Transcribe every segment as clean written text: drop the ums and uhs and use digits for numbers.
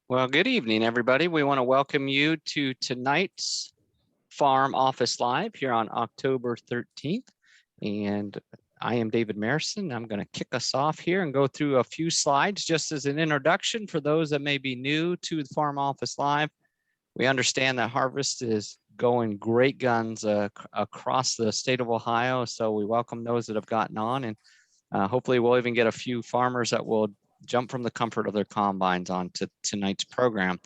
Well, good evening, everybody. We want to welcome you to tonight's Farm Office Live here on October 13th. And I am David Marison. I'm going to kick us off here and go through a few slides just as an introduction for those that may be new to the Farm Office Live. We understand that harvest is going great guns across the state of Ohio. So we welcome those that have gotten on, and hopefully we'll even get a few farmers that will jump from the comfort of their combines onto tonight's program.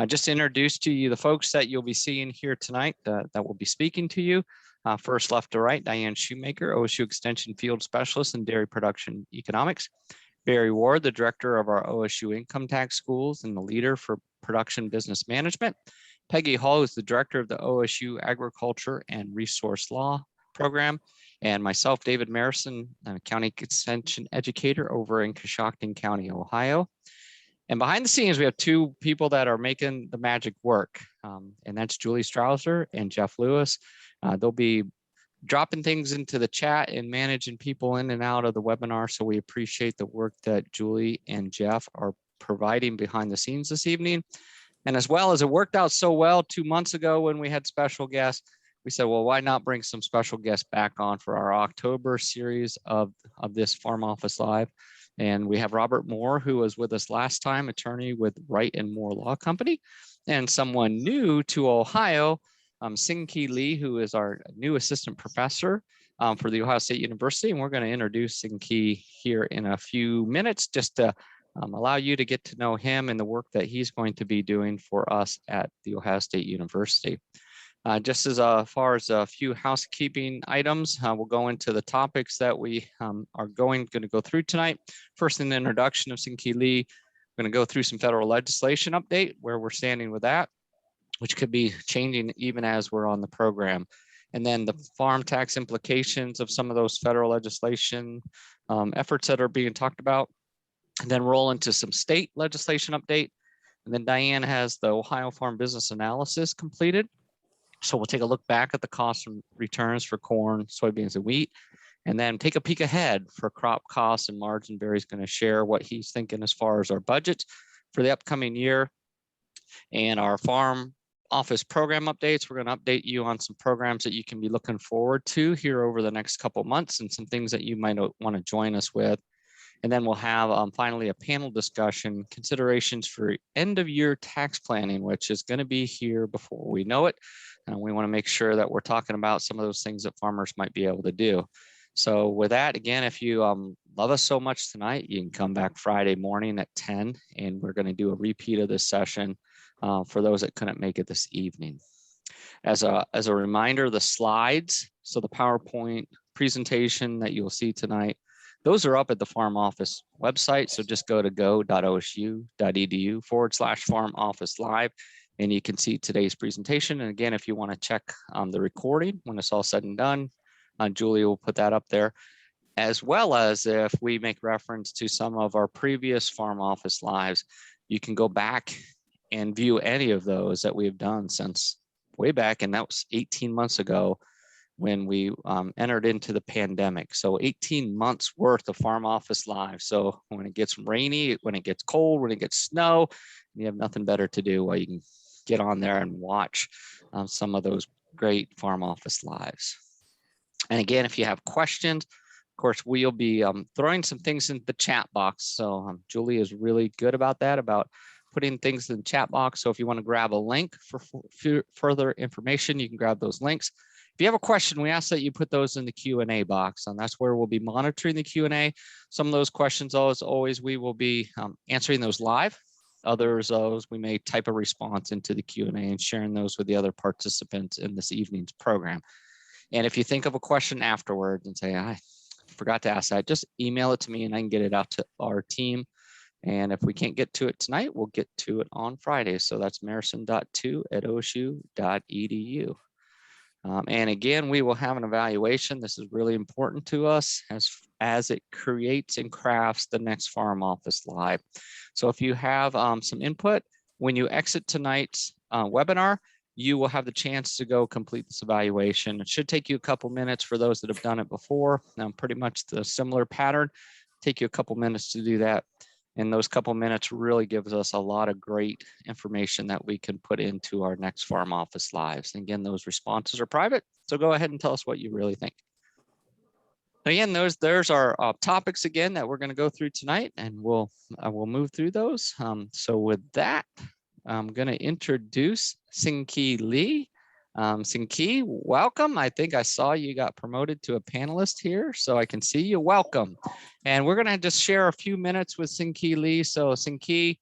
Just to introduce to you the folks that you'll be seeing here tonight that will be speaking to you. First, left to right, Diane Shoemaker, OSU Extension Field Specialist in Dairy Production Economics. Barry Ward, the Director of our OSU Income Tax Schools and the leader for Production Business Management. Peggy Hall is the Director of the OSU Agriculture and Resource Law Program. And myself, David Marison, I'm a County Extension Educator over in Coshocton County, Ohio. And behind the scenes, we have two people that are making the magic work. And that's Julie Strausser and Jeff Lewis. They'll be dropping things into the chat and managing people in and out of the webinar. So we appreciate the work that Julie and Jeff are providing behind the scenes this evening. And as well as it worked out so well 2 months ago when we had special guests, we said, well, why not bring some special guests back on for our October series of this Farm Office Live. And we have Robert Moore, who was with us last time, attorney with Wright and Moore Law Company, and someone new to Ohio, Sing-Ki Lee, who is our new assistant professor for the Ohio State University. And we're going to introduce Sing-Ki here in a few minutes just to allow you to get to know him and the work that he's going to be doing for us at the Ohio State University. Just as far as a few housekeeping items, we'll go into the topics that we are going to go through tonight. First, an introduction of Sing-Ki Lee. We're going to go through some federal legislation update, where we're standing with that, which could be changing even as we're on the program. And then the farm tax implications of some of those federal legislation efforts that are being talked about. And then roll into some state legislation update. And then Diane has the Ohio Farm Business Analysis completed. So we'll take a look back at the costs and returns for corn, soybeans, and wheat, and then take a peek ahead for crop costs and margin. Barry's going to share what he's thinking as far as our budget for the upcoming year and our farm office program updates. We're going to update you on some programs that you can be looking forward to here over the next couple of months and some things that you might want to join us with. And then we'll have finally a panel discussion, considerations for end of year tax planning, which is going to be here before we know it. And we want to make sure that we're talking about some of those things that farmers might be able to do. So with that, again, if you love us so much tonight, you can come back Friday morning at 10, and we're going to do a repeat of this session for those that couldn't make it this evening. As a reminder, the slides, so the PowerPoint presentation that you'll see tonight, those are up at the Farm Office website. So just go to go.osu.edu/Farm Office Live, and you can see today's presentation. And again, if you want to check the recording when it's all said and done, Julie will put that up there, as well as if we make reference to some of our previous Farm Office Lives, you can go back and view any of those that we've done since way back, and that was 18 months ago when we entered into the pandemic. So 18 months worth of Farm Office Live. So when it gets rainy, when it gets cold, when it gets snow, you have nothing better to do while you can get on there and watch some of those great Farm Office Lives. And again, if you have questions, of course, we'll be throwing some things in the chat box. So Julie is really good about that, about putting things in the chat box. So if you want to grab a link for further information, you can grab those links. If you have a question, we ask that you put those in the Q&A box, and that's where we'll be monitoring the Q&A. Some of those questions, as always, we will be answering those live. Others, we may type a response into the Q&A and sharing those with the other participants in this evening's program. And if you think of a question afterwards and say, I forgot to ask that, just email it to me and I can get it out to our team. And if we can't get to it tonight, we'll get to it on Friday. So that's marison.2@osu.edu. And again, we will have an evaluation. This is really important to us as it creates and crafts the next Farm Office Live. So if you have some input, when you exit tonight's webinar, you will have the chance to go complete this evaluation. It should take you a couple minutes for those that have done it before. Pretty much the similar pattern. Take you a couple minutes to do that. And those couple minutes really gives us a lot of great information that we can put into our next Farm Office Lives. And again, those responses are private, so go ahead and tell us what you really think. Again, there's our topics again that we're going to go through tonight, and we'll move through those. So with that, I'm going to introduce Sing-Ki Lee. Sing-Ki, welcome. I think I saw you got promoted to a panelist here, so I can see you. Welcome. And we're going to just share a few minutes with Sing-Ki Lee. So Sing-Ki,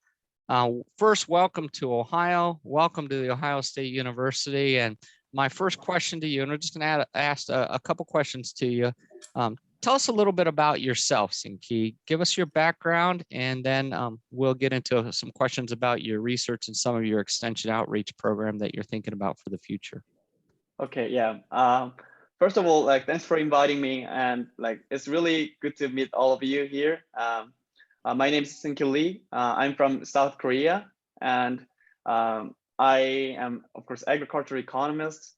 first, welcome to Ohio. Welcome to the Ohio State University. And my first question to you, and we're just going to ask a couple questions to you. Tell us a little bit about yourself, Sing-Ki. Give us your background, and then we'll get into some questions about your research and some of your extension outreach program that you're thinking about for the future. Okay, yeah. First of all, thanks for inviting me, and it's really good to meet all of you here. My name is Sing-Ki Lee. I'm from South Korea, and I am, of course, agricultural economist.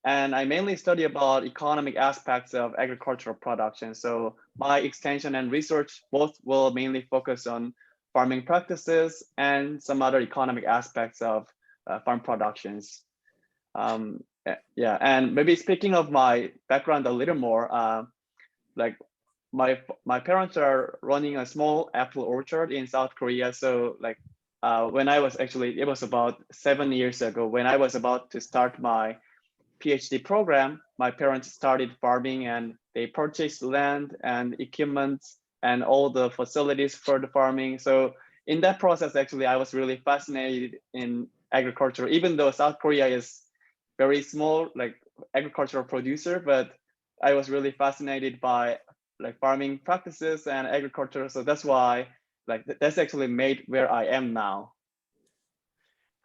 And I mainly study about economic aspects of agricultural production. So my extension and research both will mainly focus on farming practices and some other economic aspects of farm productions. Yeah, and maybe speaking of my background a little more, my parents are running a small apple orchard in South Korea. So when I was it was about 7 years ago when I was about to start my PhD program, my parents started farming, and they purchased land and equipment and all the facilities for the farming. So in that process, actually, I was really fascinated in agriculture, even though South Korea is very small, agricultural producer, but I was really fascinated by farming practices and agriculture. So that's why that's actually made where I am now.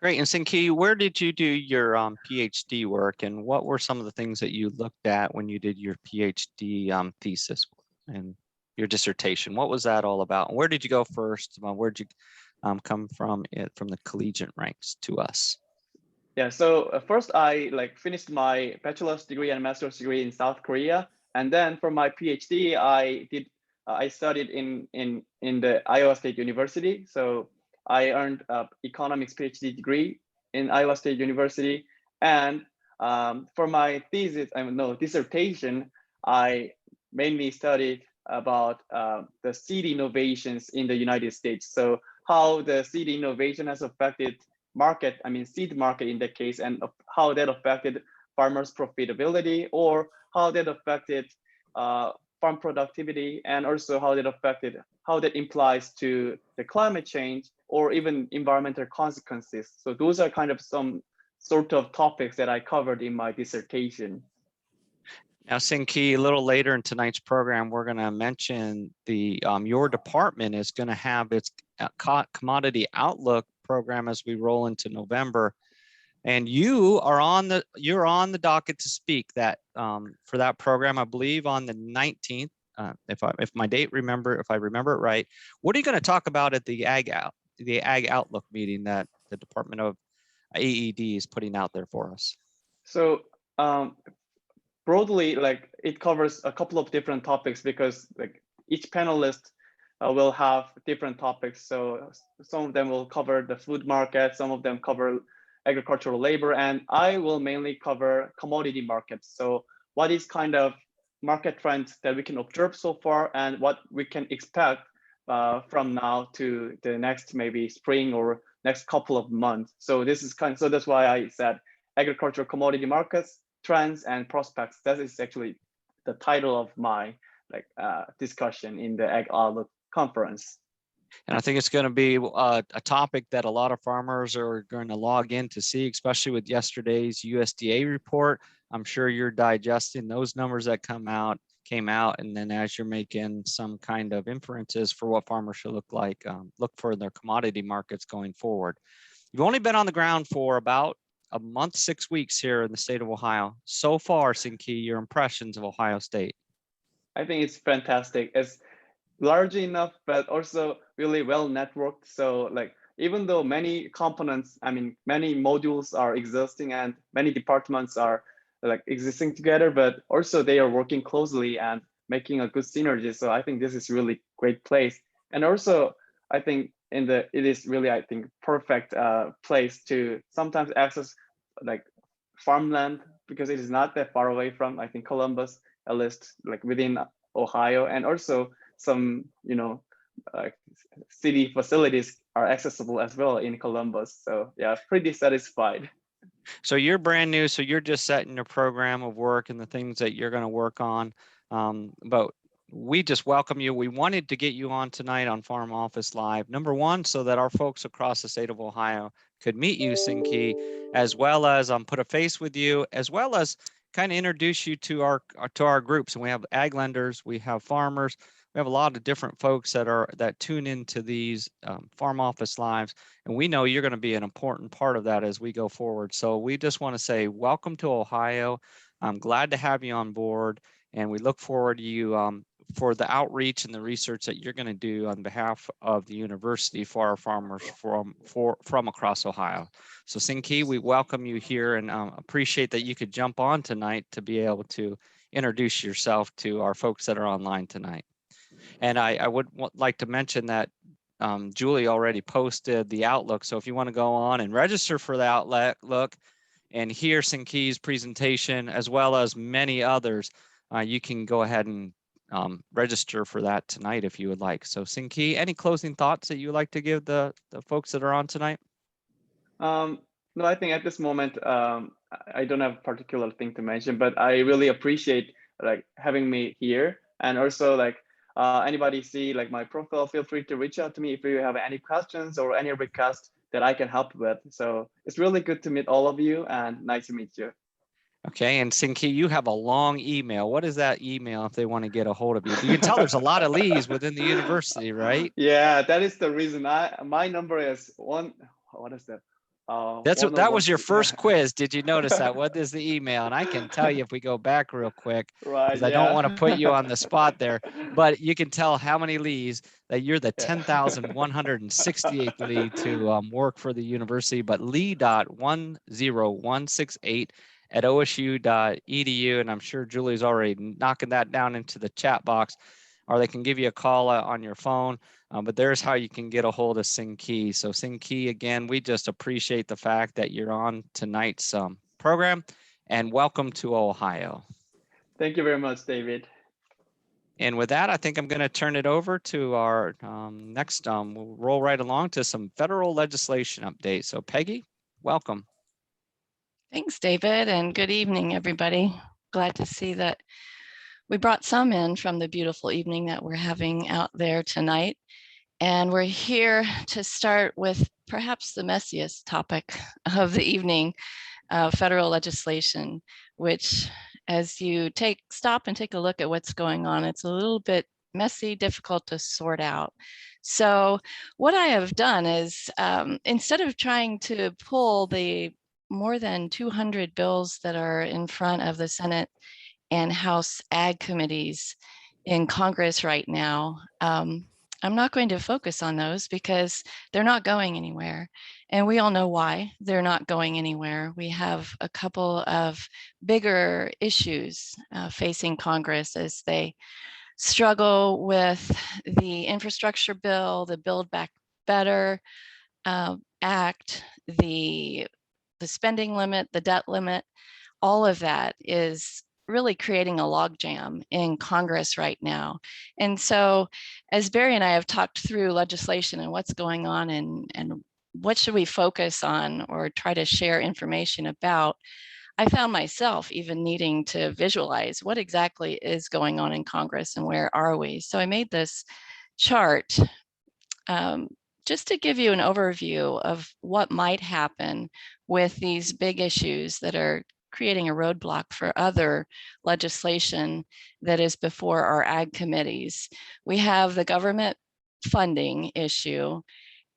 Great. And Sing-Ki, where did you do your PhD work, and what were some of the things that you looked at when you did your PhD thesis and your dissertation? What was that all about? And where did you go first? Where did you come from the collegiate ranks to us? Yeah, so first I finished my bachelor's degree and master's degree in South Korea, and then for my PhD I studied in the Iowa State University. So I earned an economics PhD degree in Iowa State University, and for my dissertation, I mainly studied about the seed innovations in the United States. So how the seed innovation has affected seed market in that case, and how that affected farmers' profitability, or how that affected farm productivity, and also how that implies to the climate change or even environmental consequences. So those are kind of some sort of topics that I covered in my dissertation. Now, Sing-Ki, a little later in tonight's program, we're going to mention your department is going to have its commodity outlook program as we roll into November, and you're on the docket to speak for that program, I believe, on the 19th. If I remember it right. What are you going to talk about at the Ag Outlook meeting that the Department of AED is putting out there for us? So broadly, it covers a couple of different topics, because each panelist will have different topics. So some of them will cover the food market, some of them cover agricultural labor, and I will mainly cover commodity markets. So what is kind of market trends that we can observe so far, and what we can expect from now to the next maybe spring or next couple of months. So this is so that's why I said agricultural commodity markets, trends and prospects. That is actually the title of my discussion in the Ag Outlook conference. And I think it's going to be a topic that a lot of farmers are going to log in to see, especially with yesterday's USDA report. I'm sure you're digesting those numbers that came out, and then as you're making some kind of inferences for what farmers should look for in their commodity markets going forward. You've only been on the ground for about a month, 6 weeks here in the state of Ohio. So far, Sing-Ki, your impressions of Ohio State? I think it's fantastic. It's large enough, but also really well networked. So even though many components, many modules are existing and many departments are existing together, but also they are working closely and making a good synergy. So I think this is really great place. And also I think it is really, I think, perfect place to sometimes access like farmland, because it is not that far away from, I think, Columbus, at least like within Ohio, and also some, uh, city facilities are accessible as well in Columbus. So yeah, pretty satisfied. So you're brand new, so you're just setting your program of work and the things that you're going to work on. But we just welcome you. We wanted to get you on tonight on Farm Office Live. Number one, so that our folks across the state of Ohio could meet you, Sinki, as well as put a face with you, as well as kind of introduce you to our groups. And we have ag lenders, we have farmers, we have a lot of different folks that tune into these Farm Office Lives. And we know you're going to be an important part of that as we go forward. So we just want to say welcome to Ohio. I'm glad to have you on board, and we look forward to you for the outreach and the research that you're going to do on behalf of the university for our farmers from across Ohio. So Sinki, we welcome you here and appreciate that you could jump on tonight to be able to introduce yourself to our folks that are online tonight. And I would like to mention that Julie already posted the Outlook. So if you want to go on and register for the Outlook and hear Sinki's presentation, as well as many others, you can go ahead and register for that tonight if you would like. So Sinki, any closing thoughts that you would like to give the folks that are on tonight? No, I think at this moment, I don't have a particular thing to mention, but I really appreciate like having me here. And also like anybody see like my profile, feel free to reach out to me if you have any questions or any requests that I can help with. So it's really good to meet all of you, and nice to meet you. Okay, and Sinki, you have a long email. What is that email if they want to get a hold of you? You can tell there's a lot of Lees within the university, right? Yeah, that is the reason. My number is one. What is that? That was your first quiz. Did you notice that? What is the email? And I can tell you if we go back real quick, right? because I don't want to put you on the spot there, but you can tell how many Lees that you're the 10,168th Lee to work for the university, but Lee.10168 at osu.edu. And I'm sure Julie's already knocking that down into the chat box, or they can give you a call on your phone. But there's how you can get a hold of Sinki. So Sinki, again, we just appreciate the fact that you're on tonight's program, and welcome to Ohio. Thank you very much, David. And with that, I think I'm going to turn it over to our next, we'll roll right along to some federal legislation updates. So Peggy, welcome. Thanks, David, and good evening, everybody. Glad to see that we brought some in from the beautiful evening that we're having out there tonight. And we're here to start with perhaps the messiest topic of the evening, federal legislation, which as you stop and take a look at what's going on, it's a little bit messy, difficult to sort out. So what I have done is instead of trying to pull the more than 200 bills that are in front of the Senate and House Ag committees in Congress right now, I'm not going to focus on those because they're not going anywhere. And we all know why they're not going anywhere. We have a couple of bigger issues facing Congress as they struggle with the infrastructure bill, the Build Back Better Act, the spending limit, the debt limit. All of that is really creating a logjam in Congress right now. And so as Barry and I have talked through legislation and what's going on and what should we focus on or try to share information about, I found myself even needing to visualize what exactly is going on in Congress and where are we. So I made this chart just to give you an overview of what might happen with these big issues that are creating a roadblock for other legislation that is before our ag committees. We have the government funding issue,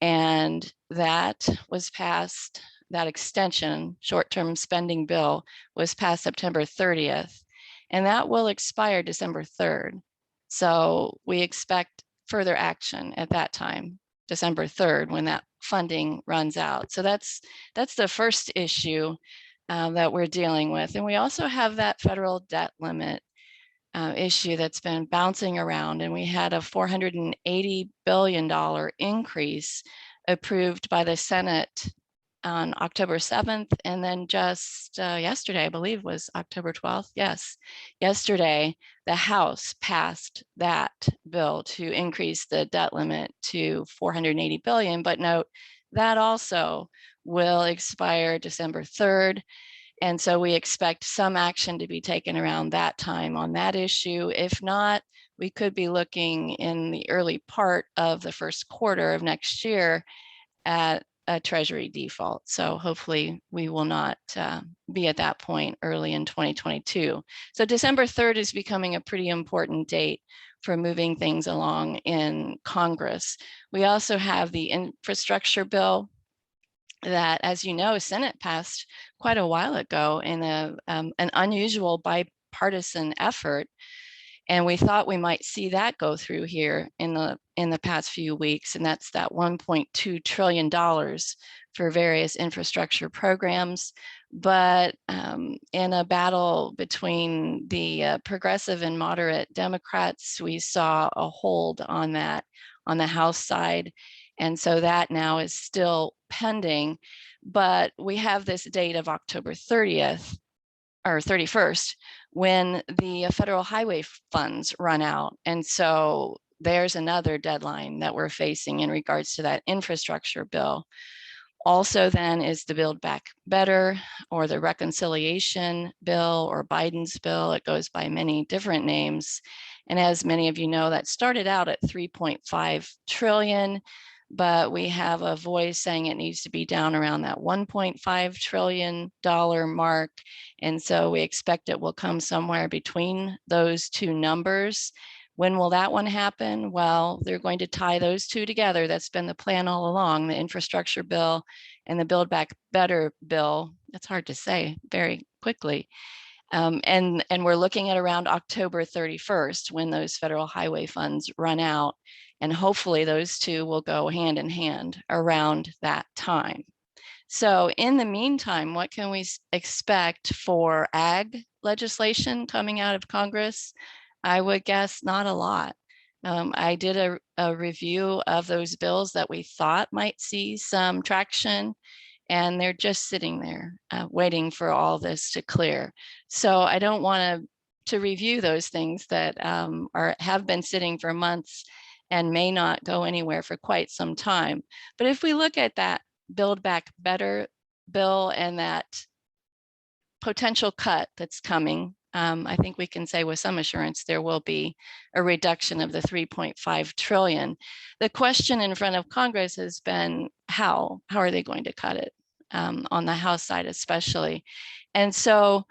and that was passed, that extension, short-term spending bill was passed September 30th, and that will expire December 3rd. So we expect further action at that time, December 3rd, when that funding runs out. So that's the first issue that we're dealing with. And we also have that federal debt limit issue that's been bouncing around, and we had a $480 billion increase approved by the Senate on October 7th, and then just yesterday, I believe was October 12th. Yes, yesterday, the House passed that bill to increase the debt limit to $480 billion, but note that also will expire December 3rd. And so we expect some action to be taken around that time on that issue. If not, we could be looking in the early part of the first quarter of next year at a Treasury default. So hopefully we will not be at that point early in 2022. So December 3rd is becoming a pretty important date for moving things along in Congress. We also have the infrastructure bill that, as you know, Senate passed quite a while ago in an unusual bipartisan effort. And we thought we might see that go through here in the past few weeks. And that's that $1.2 trillion for various infrastructure programs. But in a battle between the progressive and moderate Democrats, we saw a hold on that on the House side. And so that now is still pending, but we have this date of October 30th or 31st when the federal highway funds run out. And so there's another deadline that we're facing in regards to that infrastructure bill. Also then is the Build Back Better or the reconciliation bill or Biden's bill. It goes by many different names. And as many of you know, that started out at 3.5 trillion, but we have a voice saying it needs to be down around that $1.5 trillion mark. And so we expect it will come somewhere between those two numbers. When will that one happen? Well, they're going to tie those two together. That's been the plan all along, the infrastructure bill and the Build Back Better bill. That's hard to say very quickly. And we're looking at around October 31st when those federal highway funds run out. And hopefully those two will go hand in hand around that time. So in the meantime, what can we expect for ag legislation coming out of Congress? I would guess not a lot. I did a review of those bills that we thought might see some traction, and they're just sitting there waiting for all this to clear. So I don't want to review those things that have been sitting for months and may not go anywhere for quite some time. But if we look at that Build Back Better bill and that potential cut that's coming, I think we can say with some assurance there will be a reduction of the 3.5 trillion. The question in front of Congress has been how are they going to cut it on the House side especially. And so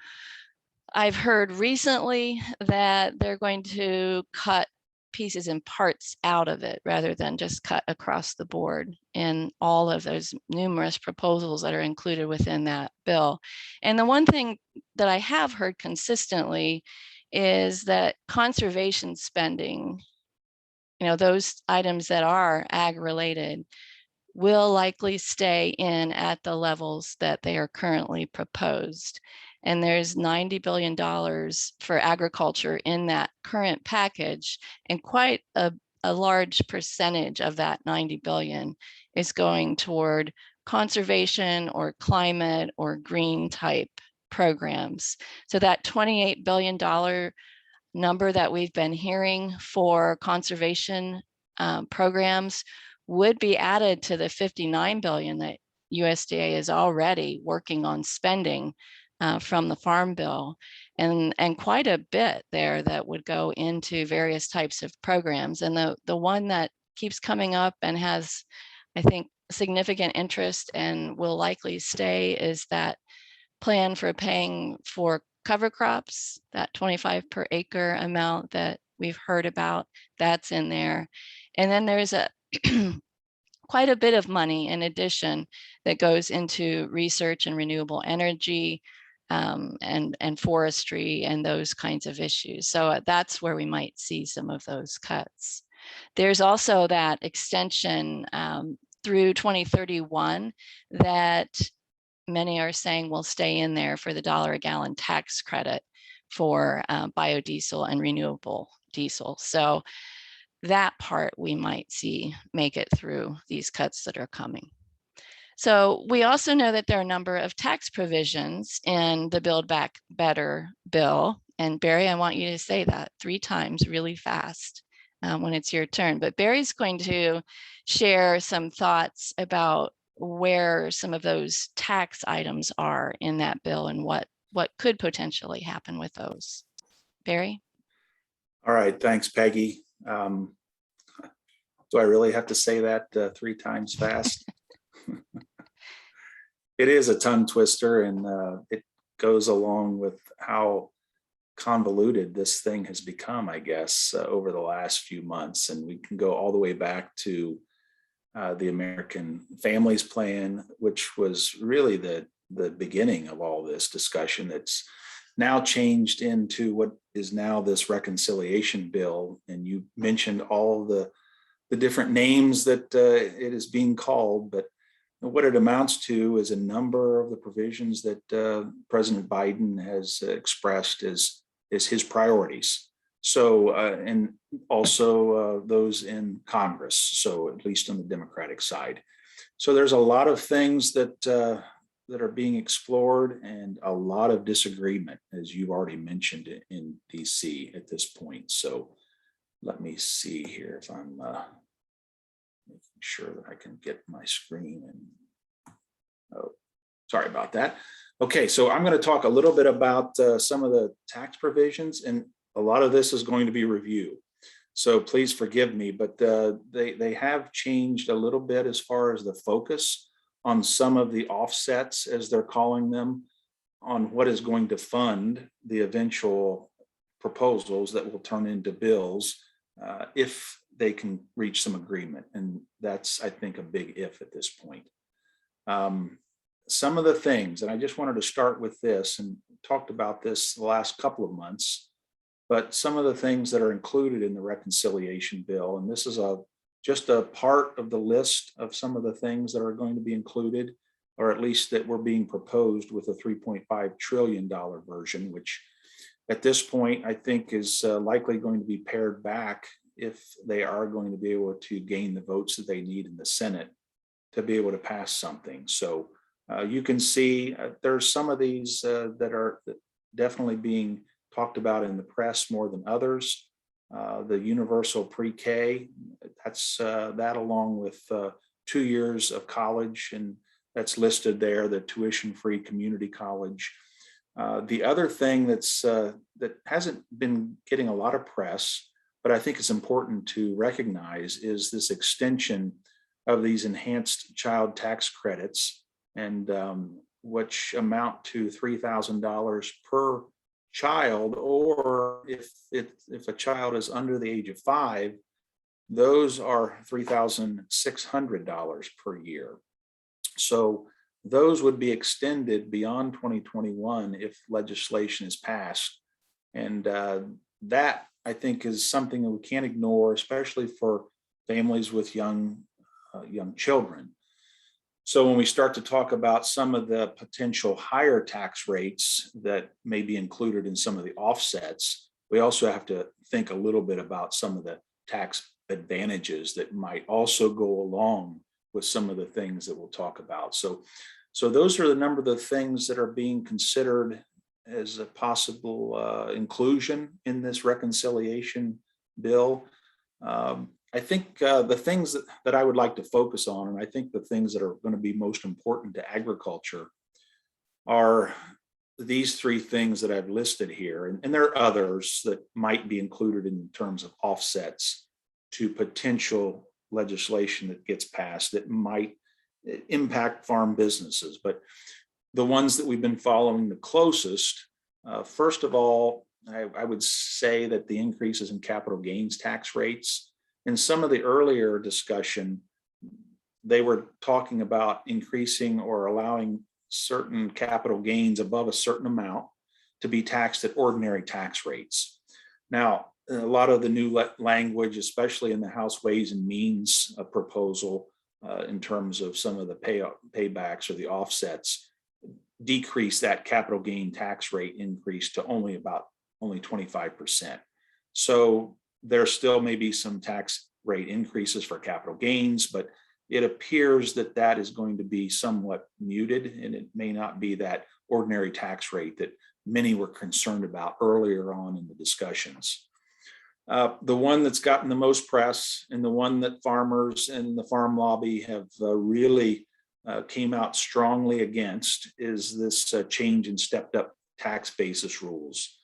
I've heard recently that they're going to cut pieces and parts out of it rather than just cut across the board in all of those numerous proposals that are included within that bill. And the one thing that I have heard consistently is that conservation spending, those items that are ag related, will likely stay in at the levels that they are currently proposed. And there's $90 billion for agriculture in that current package, and quite a large percentage of that 90 billion is going toward conservation or climate or green type programs. So that $28 billion number that we've been hearing for conservation programs would be added to the 59 billion that USDA is already working on spending from the Farm Bill, and quite a bit there that would go into various types of programs. And the one that keeps coming up and has, I think, significant interest and will likely stay is that plan for paying for cover crops, that 25 per acre amount that we've heard about, that's in there. And then there's a quite a bit of money in addition that goes into research and renewable energy and forestry and those kinds of issues. So that's where we might see some of those cuts. There's also that extension through 2031 that many are saying will stay in there for the $1 a gallon tax credit for biodiesel and renewable diesel. So that part we might see make it through these cuts that are coming. So we also know that there are a number of tax provisions in the Build Back Better bill. And Barry, I want you to say that 3 times really fast when it's your turn. But Barry's going to share some thoughts about where some of those tax items are in that bill and what could potentially happen with those. Barry? All right, thanks, Peggy. Do I really have to say that 3 times fast? It is a tongue twister, and it goes along with how convoluted this thing has become, I guess, over the last few months. And we can go all the way back to the American Families Plan, which was really the beginning of all this discussion that's now changed into what is now this reconciliation bill. And you mentioned all the different names that it is being called, but what it amounts to is a number of the provisions that President Biden has expressed as his priorities. So, and also those in Congress, so at least on the Democratic side. So there's a lot of things that are being explored and a lot of disagreement, as you've already mentioned, in DC at this point. So let me see here if I'm making sure that I can get my screen. And oh, sorry about that. Okay, so I'm going to talk a little bit about some of the tax provisions, and a lot of this is going to be review. So please forgive me, but they have changed a little bit as far as the focus on some of the offsets, as they're calling them, on what is going to fund the eventual proposals that will turn into bills if they can reach some agreement. And that's, I think, a big if at this point. Some of the things, and I just wanted to start with this, and talked about this the last couple of months, but some of the things that are included in the reconciliation bill, and this is just a part of the list of some of the things that are going to be included, or at least that were being proposed with a $3.5 trillion version, which at this point I think is likely going to be pared back if they are going to be able to gain the votes that they need in the Senate to be able to pass something. So you can see there's some of these that are definitely being talked about in the press more than others. The universal pre-K, that's that along with 2 years of college, and that's listed there, the tuition-free community college. The other thing that hasn't been getting a lot of press, but I think it's important to recognize, is this extension of these enhanced child tax credits, and which amount to $3,000 per child, or if a child is under the age of 5, those are $3,600 per year. So those would be extended beyond 2021 if legislation is passed. And that, I think, is something that we can't ignore, especially for families with young children. So when we start to talk about some of the potential higher tax rates that may be included in some of the offsets, we also have to think a little bit about some of the tax advantages that might also go along with some of the things that we'll talk about. So those are the number of the things that are being considered as a possible inclusion in this reconciliation bill. I think the things that I would like to focus on, and I think the things that are going to be most important to agriculture, are these 3 things that I've listed here. And there are others that might be included in terms of offsets to potential legislation that gets passed that might impact farm businesses. But the ones that we've been following the closest, first of all, I would say that the increases in capital gains tax rates. In some of the earlier discussion, they were talking about increasing or allowing certain capital gains above a certain amount to be taxed at ordinary tax rates. Now, a lot of the new language, especially in the House Ways and Means proposal, in terms of some of the paybacks or the offsets, decrease that capital gain tax rate increase to only about only 25%. So there still may be some tax rate increases for capital gains, but it appears that that is going to be somewhat muted, and it may not be that ordinary tax rate that many were concerned about earlier on in the discussions. The one that's gotten the most press, and the one that farmers and the farm lobby have really came out strongly against, is this change in stepped up tax basis rules.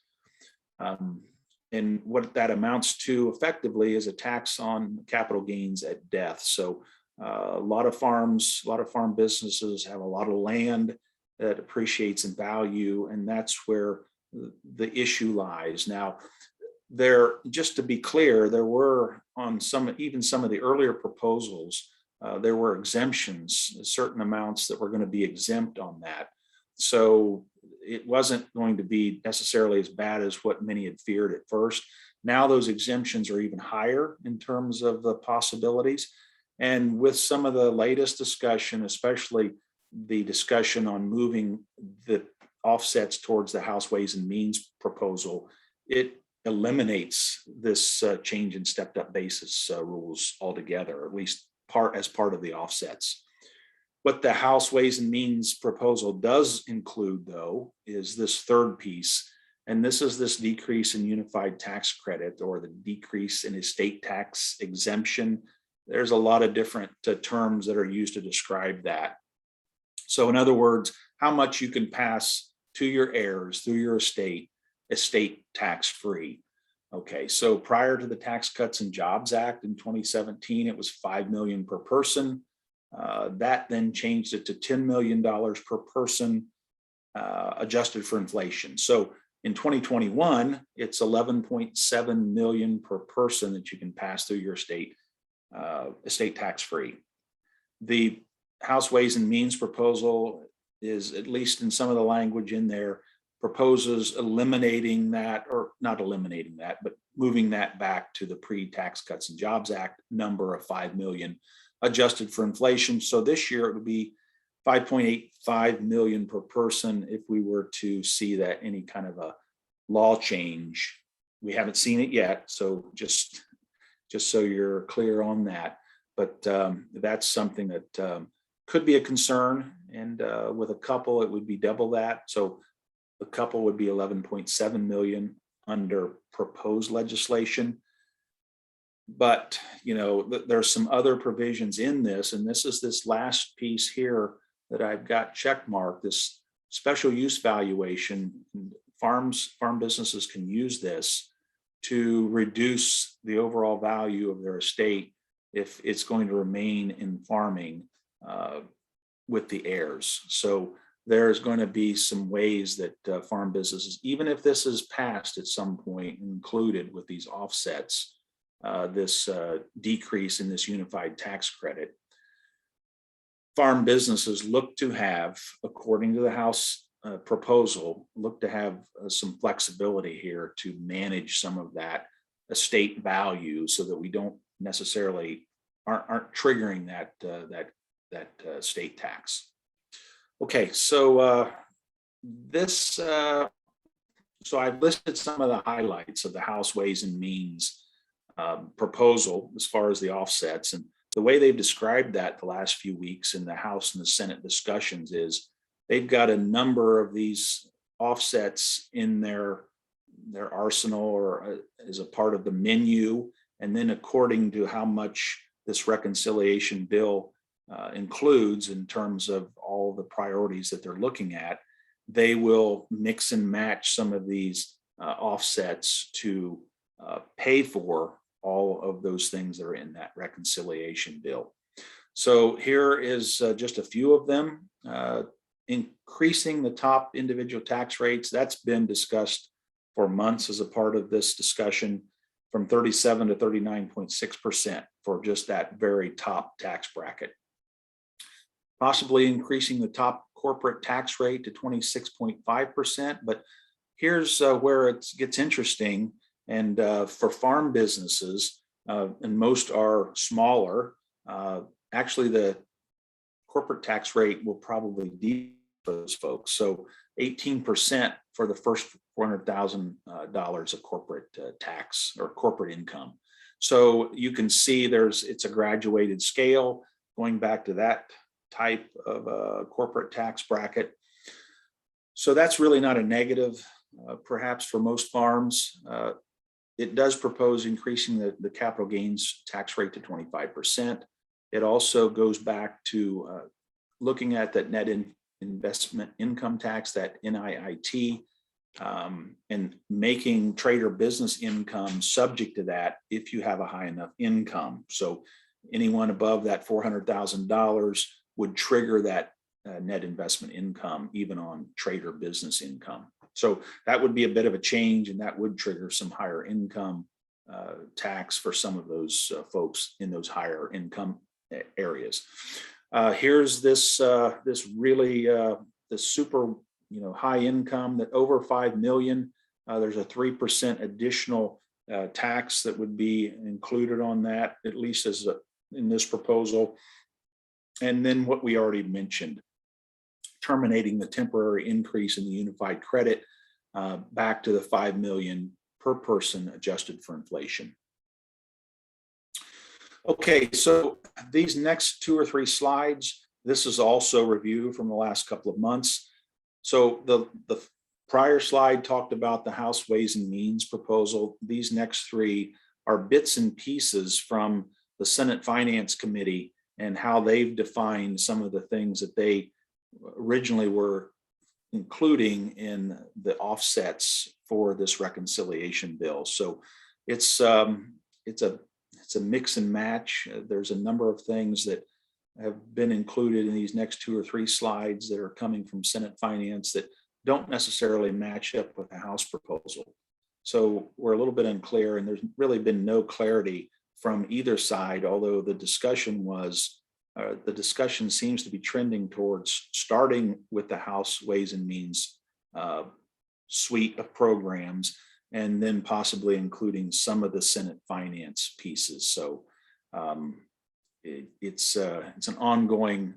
And what that amounts to effectively is a tax on capital gains at death. So a lot of farm businesses have a lot of land that appreciates in value, and that's where the issue lies. Now, just to be clear, there were on even some of the earlier proposals, there were exemptions, certain amounts that were going to be exempt on that. So it wasn't going to be necessarily as bad as what many had feared at first. Now those exemptions are even higher in terms of the possibilities. And with some of the latest discussion, especially the discussion on moving the offsets towards the House Ways and Means proposal, it eliminates this change in stepped up basis rules altogether, at least as part of the offsets. What the House Ways and Means proposal does include, though, is this third piece, and this is this decrease in unified tax credit, or the decrease in estate tax exemption. There's a lot of different terms that are used to describe that. So in other words, how much you can pass to your heirs through your estate tax free. Okay, so prior to the Tax Cuts and Jobs Act in 2017, it was $5 million per person. That then changed it to $10 million per person, adjusted for inflation. So in 2021, it's 11.7 million per person that you can pass through your estate tax free. The House Ways and Means proposal is, at least in some of the language in there, proposes eliminating that, or not eliminating that, but moving that back to the pre-Tax Cuts and Jobs Act number of 5 million, adjusted for inflation. So this year it would be 5.85 million per person if we were to see that any kind of a law change. We haven't seen it yet, so just so you're clear on that. But that's something that could be a concern, and with a couple it would be double that. So the couple would be 11.7 million under proposed legislation. But there's some other provisions in this, and this is this last piece here that I've got check marked, this special use valuation. Farm businesses can use this to reduce the overall value of their estate if it's going to remain in farming with the heirs. So there's going to be some ways that farm businesses, even if this is passed at some point, included with these offsets, this decrease in this unified tax credit, farm businesses look to have, according to the House proposal, look to have some flexibility here to manage some of that estate value, so that we don't necessarily aren't triggering that state tax. Okay, so so I've listed some of the highlights of the House Ways and Means proposal as far as the offsets, and the way they've described that the last few weeks in the House and the Senate discussions is they've got a number of these offsets in their arsenal, or as a part of the menu, and then according to how much this reconciliation bill includes in terms of all the priorities that they're looking at, they will mix and match some of these offsets to pay for all of those things that are in that reconciliation bill. So here is just a few of them. Increasing the top individual tax rates, that's been discussed for months as a part of this discussion, from 37 to 39.6% for just that very top tax bracket. Possibly increasing the top corporate tax rate to 26.5%, but here's where it gets interesting. And for farm businesses, and most are smaller, actually the corporate tax rate will probably decrease for those folks. So 18% for the first $400,000 of corporate tax or corporate income. So you can see it's a graduated scale going back to that type of corporate tax bracket. So that's really not a negative, perhaps for most farms. It does propose increasing the capital gains tax rate to 25%. It also goes back to looking at that net investment income tax, that NIIT, and making trade or business income subject to that if you have a high enough income. So anyone above that $400,000 would trigger that net investment income, even on trade or business income. So that would be a bit of a change, and that would trigger some higher income tax for some of those folks in those higher income areas. Here's this really this super high income that over 5 million. There's a 3% additional tax that would be included on that, at least as in this proposal. And then what we already mentioned, terminating the temporary increase in the unified credit back to the 5 million per person adjusted for inflation. Okay, so these next 2 or 3 slides, this is also review from the last couple of months. So the prior slide talked about the House Ways and Means proposal. These next 3 are bits and pieces from the Senate Finance Committee and how they've defined some of the things that they originally were including in the offsets for this reconciliation bill. So it's a mix and match. There's a number of things that have been included in these next 2 or 3 slides that are coming from Senate Finance that don't necessarily match up with the House proposal. So we're a little bit unclear, and there's really been no clarity from either side, although the discussion seems to be trending towards starting with the House Ways and Means suite of programs, and then possibly including some of the Senate finance pieces. So it's an ongoing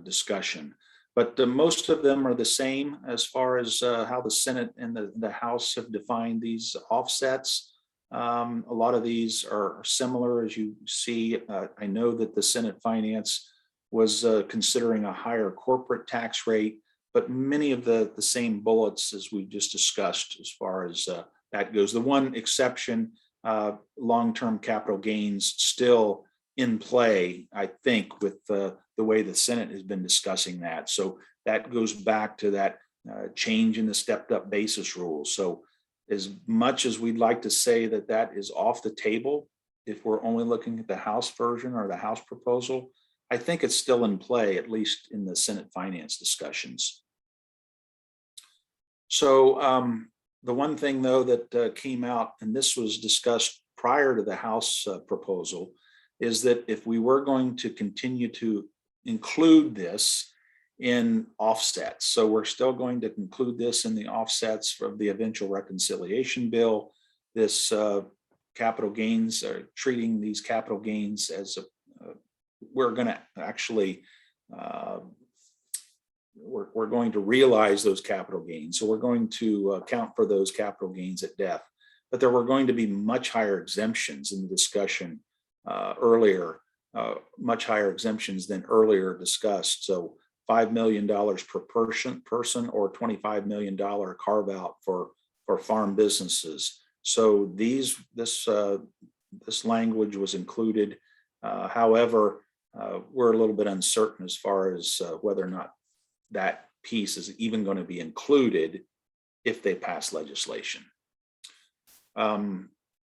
discussion, but most of them are the same as far as how the Senate and the House have defined these offsets. A lot of these are similar, as you see. I know that the Senate Finance was considering a higher corporate tax rate, but many of the same bullets as we just discussed as far as that goes. The one exception, long-term capital gains, still in play, I think, with the way the Senate has been discussing that. So that goes back to that change in the stepped-up basis rules. So as much as we'd like to say that that is off the table, if we're only looking at the House version or the House proposal, I think it's still in play, at least in the Senate finance discussions. So the one thing, though, that came out, and this was discussed prior to the House proposal, is that if we were going to continue to include this in offsets, so we're still going to include this in the offsets of the eventual reconciliation bill, this capital gains, or treating these capital gains as we're going to actually we're going to realize those capital gains. So we're going to account for those capital gains at death, but there were going to be much higher exemptions in the discussion earlier, much higher exemptions than earlier discussed. So $5 million per person or $25 million carve out for farm businesses. So this language was included. However, we're a little bit uncertain as far as whether or not that piece is even going to be included if they pass legislation.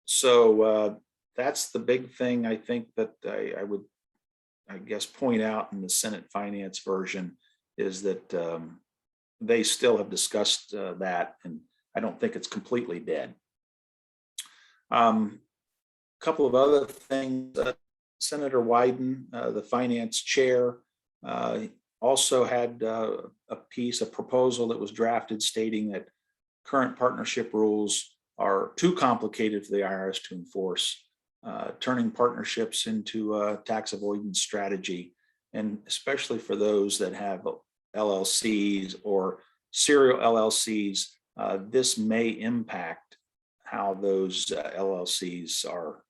So that's the big thing I think that I would, I guess, point out in the Senate finance version, is that they still have discussed that, and I don't think it's completely dead. Couple of other things. Senator Wyden, the finance chair, also had a proposal that was drafted stating that current partnership rules are too complicated for the IRS to enforce, turning partnerships into a tax avoidance strategy, and especially for those that have LLCs or serial LLCs, this may impact how those LLCs are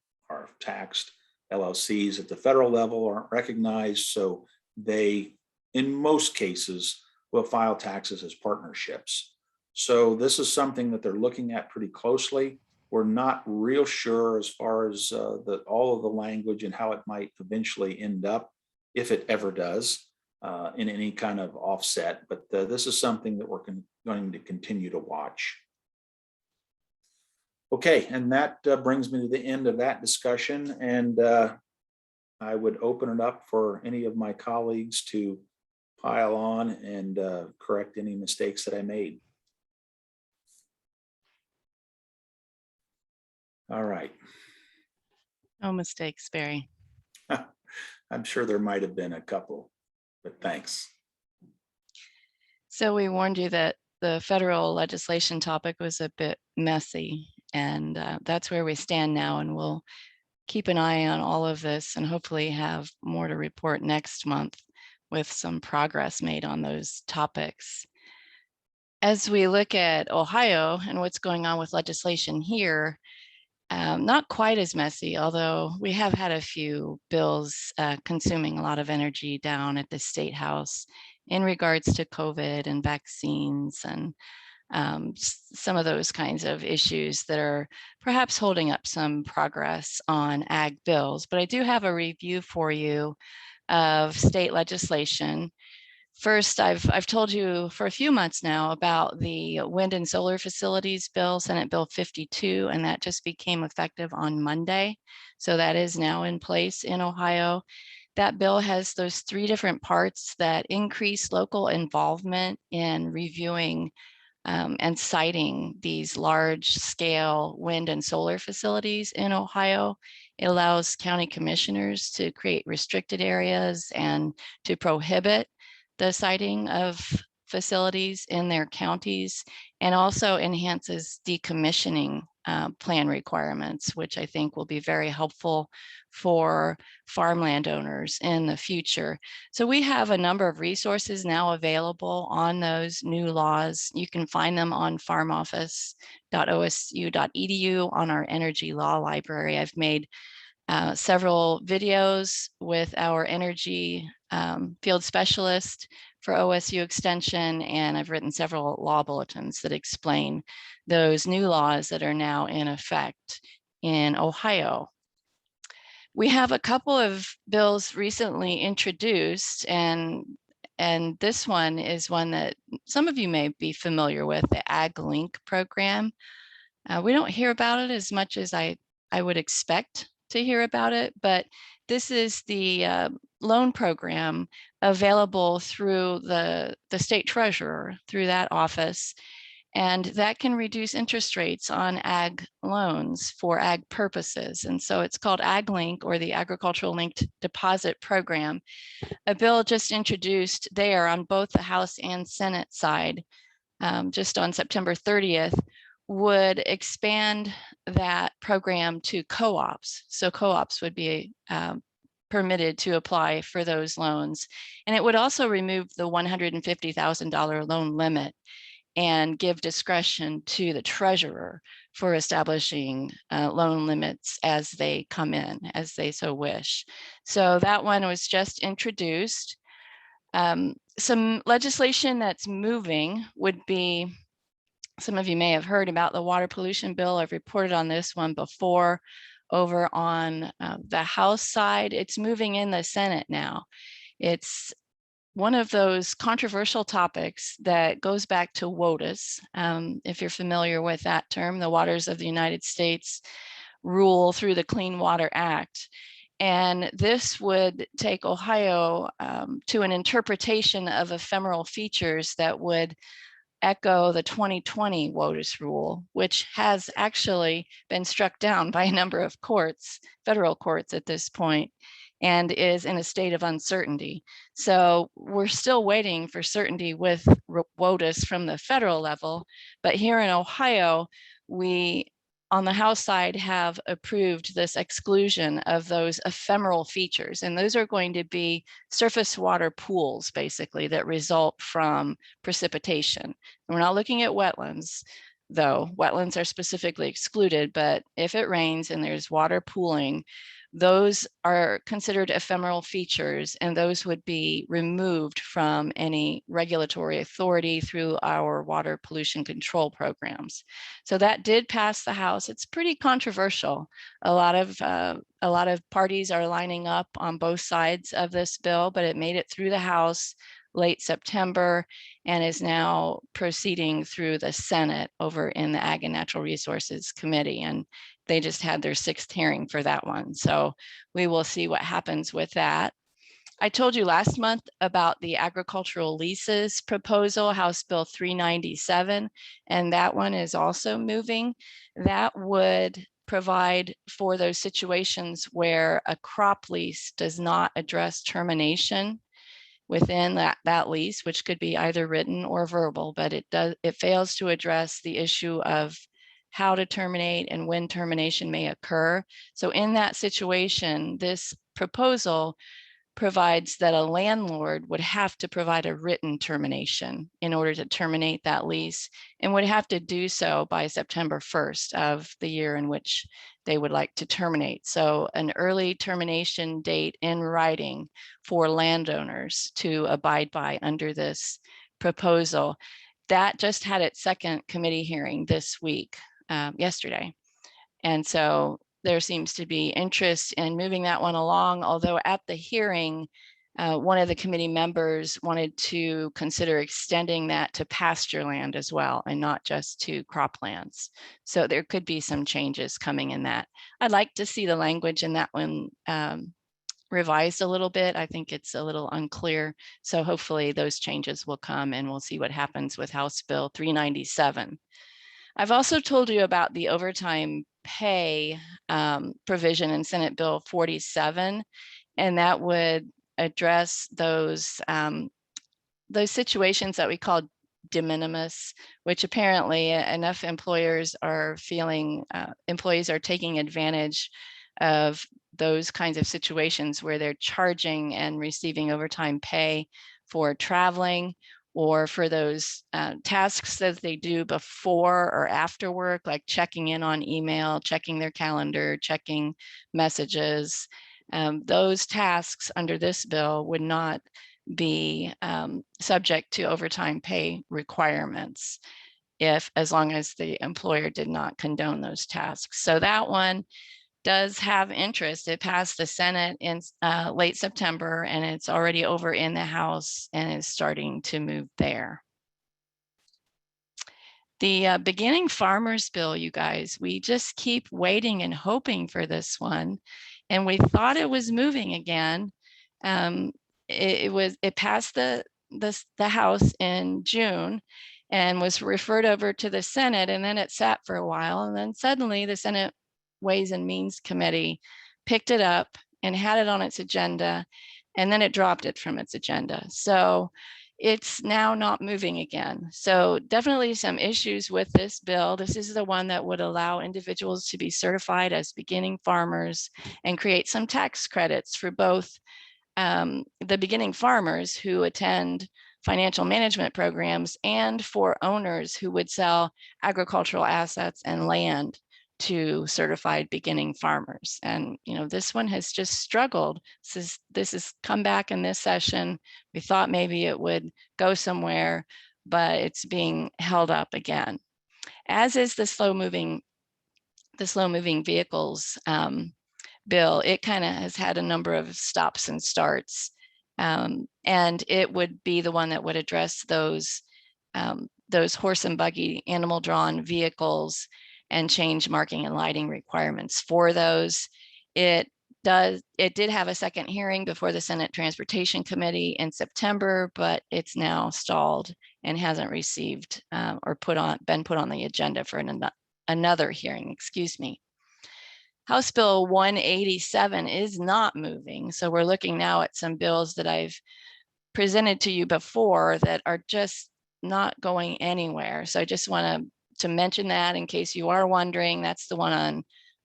taxed. LLCs at the federal level aren't recognized, so they, in most cases, will file taxes as partnerships. So this is something that they're looking at pretty closely. We're not real sure as far as all of the language and how it might eventually end up, if it ever does, in any kind of offset. But this is something that we're going to continue to watch. Okay, and that brings me to the end of that discussion, and I would open it up for any of my colleagues to pile on and correct any mistakes that I made. All right. No mistakes, Barry. I'm sure there might have been a couple, but thanks. So we warned you that the federal legislation topic was a bit messy, and that's where we stand now, and we'll keep an eye on all of this and hopefully have more to report next month with some progress made on those topics. As we look at Ohio and what's going on with legislation here, not quite as messy, although we have had a few bills consuming a lot of energy down at the State House in regards to COVID and vaccines and some of those kinds of issues that are perhaps holding up some progress on ag bills. But I do have a review for you of state legislation. First, I've told you for a few months now about the wind and solar facilities bill, Senate Bill 52, and that just became effective on Monday. So that is now in place in Ohio. That bill has those three different parts that increase local involvement in reviewing and citing these large scale wind and solar facilities in Ohio. It allows county commissioners to create restricted areas and to prohibit the siting of facilities in their counties, and also enhances decommissioning plan requirements, which I think will be very helpful for farmland owners in the future. So we have a number of resources now available on those new laws. You can find them on farmoffice.osu.edu on our energy law library. I've made several videos with our energy field specialist for OSU Extension, and I've written several law bulletins that explain those new laws that are now in effect in Ohio. We have a couple of bills recently introduced, and this one is one that some of you may be familiar with, the Ag Link program. We don't hear about it as much as I would expect to hear about it, but this is the loan program available through the state treasurer, through that office, and that can reduce interest rates on ag loans for ag purposes. And so it's called Ag Link, or the Agricultural Linked Deposit Program. A bill just introduced there on both the House and Senate side, just on September 30th, would expand that program to co-ops. So co-ops would be permitted to apply for those loans. And it would also remove the $150,000 loan limit and give discretion to the treasurer for establishing loan limits as they come in, as they so wish. So that one was just introduced. Some legislation that's moving would be, some of you may have heard about the water pollution bill. I've reported on this one before. Over on the House side, it's moving in the Senate now. It's one of those controversial topics that goes back to WOTUS. If you're familiar with that term, the Waters of the United States rule through the Clean Water Act. And this would take Ohio to an interpretation of ephemeral features that would echo the 2020 WOTUS rule, which has actually been struck down by a number of courts, federal courts at this point, and is in a state of uncertainty. So we're still waiting for certainty with WOTUS from the federal level, but here in Ohio, we on the House side have approved this exclusion of those ephemeral features. And those are going to be surface water pools, basically, that result from precipitation. And we're not looking at wetlands, though. Wetlands are specifically excluded, but if it rains and there's water pooling, those are considered ephemeral features, and those would be removed from any regulatory authority through our water pollution control programs. So that did pass the House. It's pretty controversial. A lot of parties are lining up on both sides of this bill, but it made it through the House late September and is now proceeding through the Senate over in the Ag and Natural Resources Committee. And they just had their 6th hearing for that one. So we will see what happens with that. I told you last month about the agricultural leases proposal, House Bill 397, and that one is also moving. That would provide for those situations where a crop lease does not address termination within that lease, which could be either written or verbal, but it fails to address the issue of how to terminate and when termination may occur. So in that situation, this proposal provides that a landlord would have to provide a written termination in order to terminate that lease, and would have to do so by September 1st of the year in which they would like to terminate. So an early termination date in writing for landowners to abide by under this proposal. That just had its 2nd committee hearing this week, yesterday. And so there seems to be interest in moving that one along, although at the hearing, one of the committee members wanted to consider extending that to pasture land as well, and not just to croplands. So there could be some changes coming in that. I'd like to see the language in that one revised a little bit. I think it's a little unclear. So hopefully those changes will come, and we'll see what happens with House Bill 397. I've also told you about the overtime pay provision in Senate Bill 47, and that would address those situations that we call de minimis, which apparently enough employers are feeling, employees are taking advantage of those kinds of situations where they're charging and receiving overtime pay for traveling, or for those tasks that they do before or after work, like checking in on email, checking their calendar, checking messages. Those tasks under this bill would not be subject to overtime pay requirements as long as the employer did not condone those tasks. So that one does have interest. It passed the Senate in late September, and it's already over in the House and is starting to move there. The beginning farmers bill, you guys, we just keep waiting and hoping for this one. And we thought it was moving again. It passed the House in June and was referred over to the Senate, and then it sat for a while, and then suddenly the Senate Ways and Means Committee picked it up and had it on its agenda, and then it dropped it from its agenda. So it's now not moving again. So definitely some issues with this bill. This is the one that would allow individuals to be certified as beginning farmers and create some tax credits for both the beginning farmers who attend financial management programs and for owners who would sell agricultural assets and land to certified beginning farmers. And this one has just struggled. This has come back in this session. We thought maybe it would go somewhere, but it's being held up again. As is the slow moving vehicles bill. It kind of has had a number of stops and starts, and it would be the one that would address those horse and buggy animal drawn vehicles and change marking and lighting requirements for those. It did have a 2nd hearing before the Senate Transportation Committee in September, but it's now stalled and hasn't received or been put on the agenda for another hearing, excuse me. House Bill 187 is not moving. So we're looking now at some bills that I've presented to you before that are just not going anywhere. So I just want to to mention that in case you are wondering. That's the one on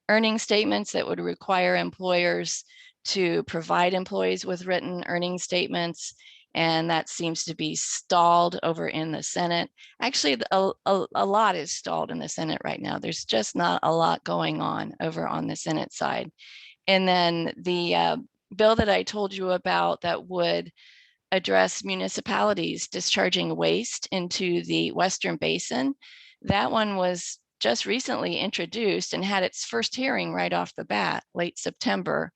earning statements that would require employers to provide employees with written earning statements. And that seems to be stalled over in the Senate. Actually, a lot is stalled in the Senate right now. There's just not a lot going on over on the Senate side. And then the bill that I told you about that would address municipalities discharging waste into the Western Basin, that one was just recently introduced and had its first hearing right off the bat, late September.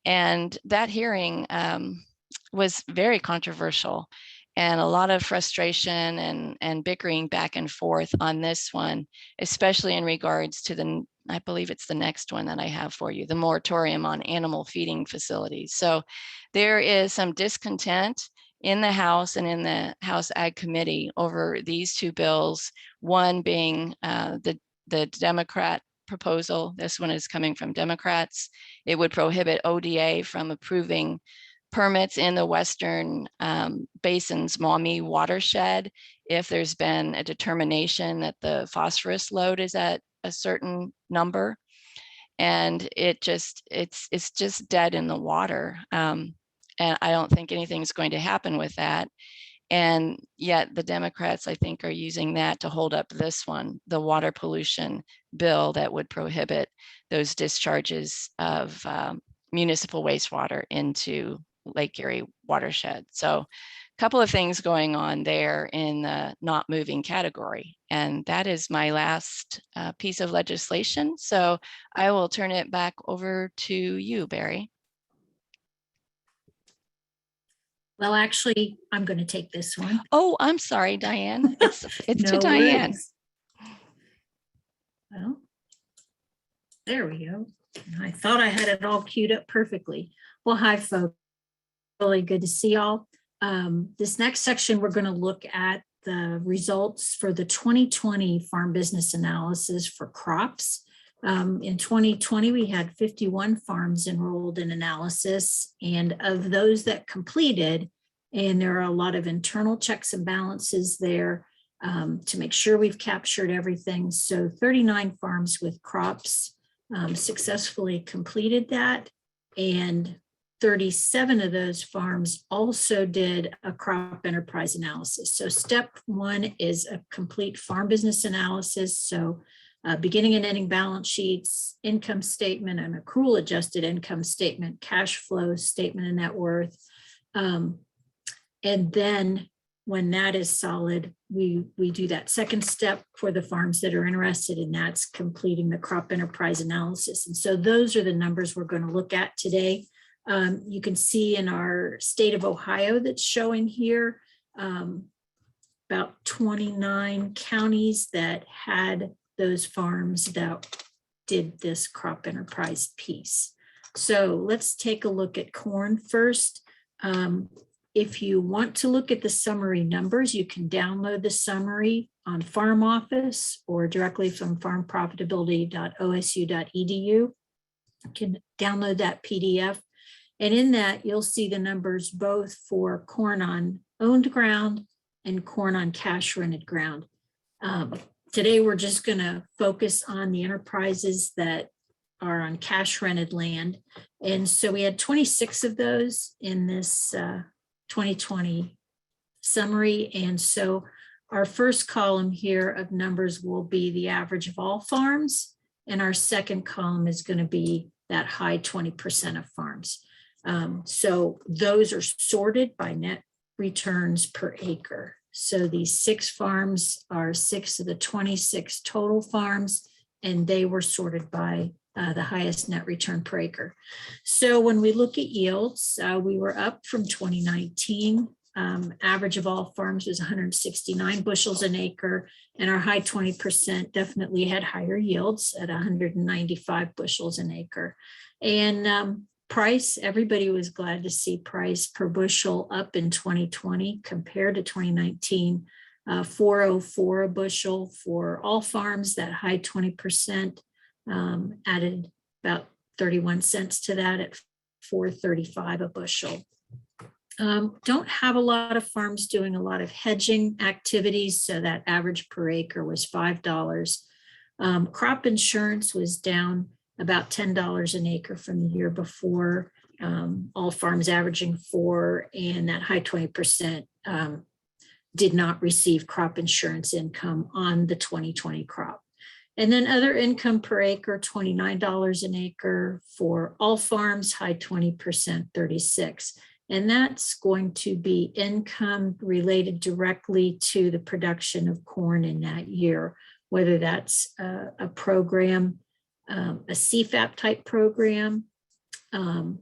And that hearing was very controversial and a lot of frustration and bickering back and forth on this one, especially in regards to I believe it's the next one that I have for you, the moratorium on animal feeding facilities. So there is some discontent in the House and in the House Ag Committee over these two bills, one being the Democrat proposal. This one is coming from Democrats. It would prohibit ODA from approving permits in the Western Basin's Maumee watershed if there's been a determination that the phosphorus load is at a certain number. And it's just dead in the water. And I don't think anything's going to happen with that. And yet the Democrats, I think, are using that to hold up this one, the water pollution bill that would prohibit those discharges of municipal wastewater into Lake Erie watershed. So a couple of things going on there in the not moving category. And that is my last piece of legislation. So I will turn it back over to you, Barry. Well, actually, I'm going to take this one. Oh, I'm sorry, Diane. It's No to Diane. worries. Well, there we go. I thought I had it all queued up perfectly. Well, hi, folks. Really good to see y'all. This next section, we're going to look at the results for the 2020 farm business analysis for crops. In 2020, we had 51 farms enrolled in analysis, and of those that completed, and there are a lot of internal checks and balances there to make sure we've captured everything. So 39 farms with crops successfully completed that, and 37 of those farms also did a crop enterprise analysis. So step one is a complete farm business analysis. So beginning and ending balance sheets, income statement, and accrual adjusted income statement, cash flow statement and net worth. And then when that is solid, we do that second step for the farms that are interested, and that's completing the crop enterprise analysis. And so those are the numbers we're going to look at today. You can see in our state of Ohio that's showing here, about 29 counties that had those farms that did this crop enterprise piece. So let's take a look at corn first. If you want to look at the summary numbers, you can download the summary on Farm Office or directly from farmprofitability.osu.edu. You can download that PDF. And in that, you'll see the numbers both for corn on owned ground and corn on cash rented ground. Today, we're just going to focus on the enterprises that are on cash rented land. And so we had 26 of those in this 2020 summary. And so our first column here of numbers will be the average of all farms. And our second column is going to be that high 20% of farms. So those are sorted by net returns per acre. So these 6 farms are 6 of the 26 total farms, and they were sorted by the highest net return per acre. So when we look at yields, we were up from 2019. Average of all farms was 169 bushels an acre, and our high 20% definitely had higher yields at 195 bushels an acre. And price, everybody was glad to see price per bushel up in 2020 compared to 2019, 404 a bushel for all farms. That high 20% added about 31 cents to that at 435 a bushel. Don't have a lot of farms doing a lot of hedging activities, so that average per acre was $5. Crop insurance was down about $10 an acre from the year before. All farms averaging 4, and that high 20% did not receive crop insurance income on the 2020 crop. And then other income per acre, $29 an acre for all farms, high 20%, 36. And that's going to be income related directly to the production of corn in that year, whether that's a program, a CFAP type program. Although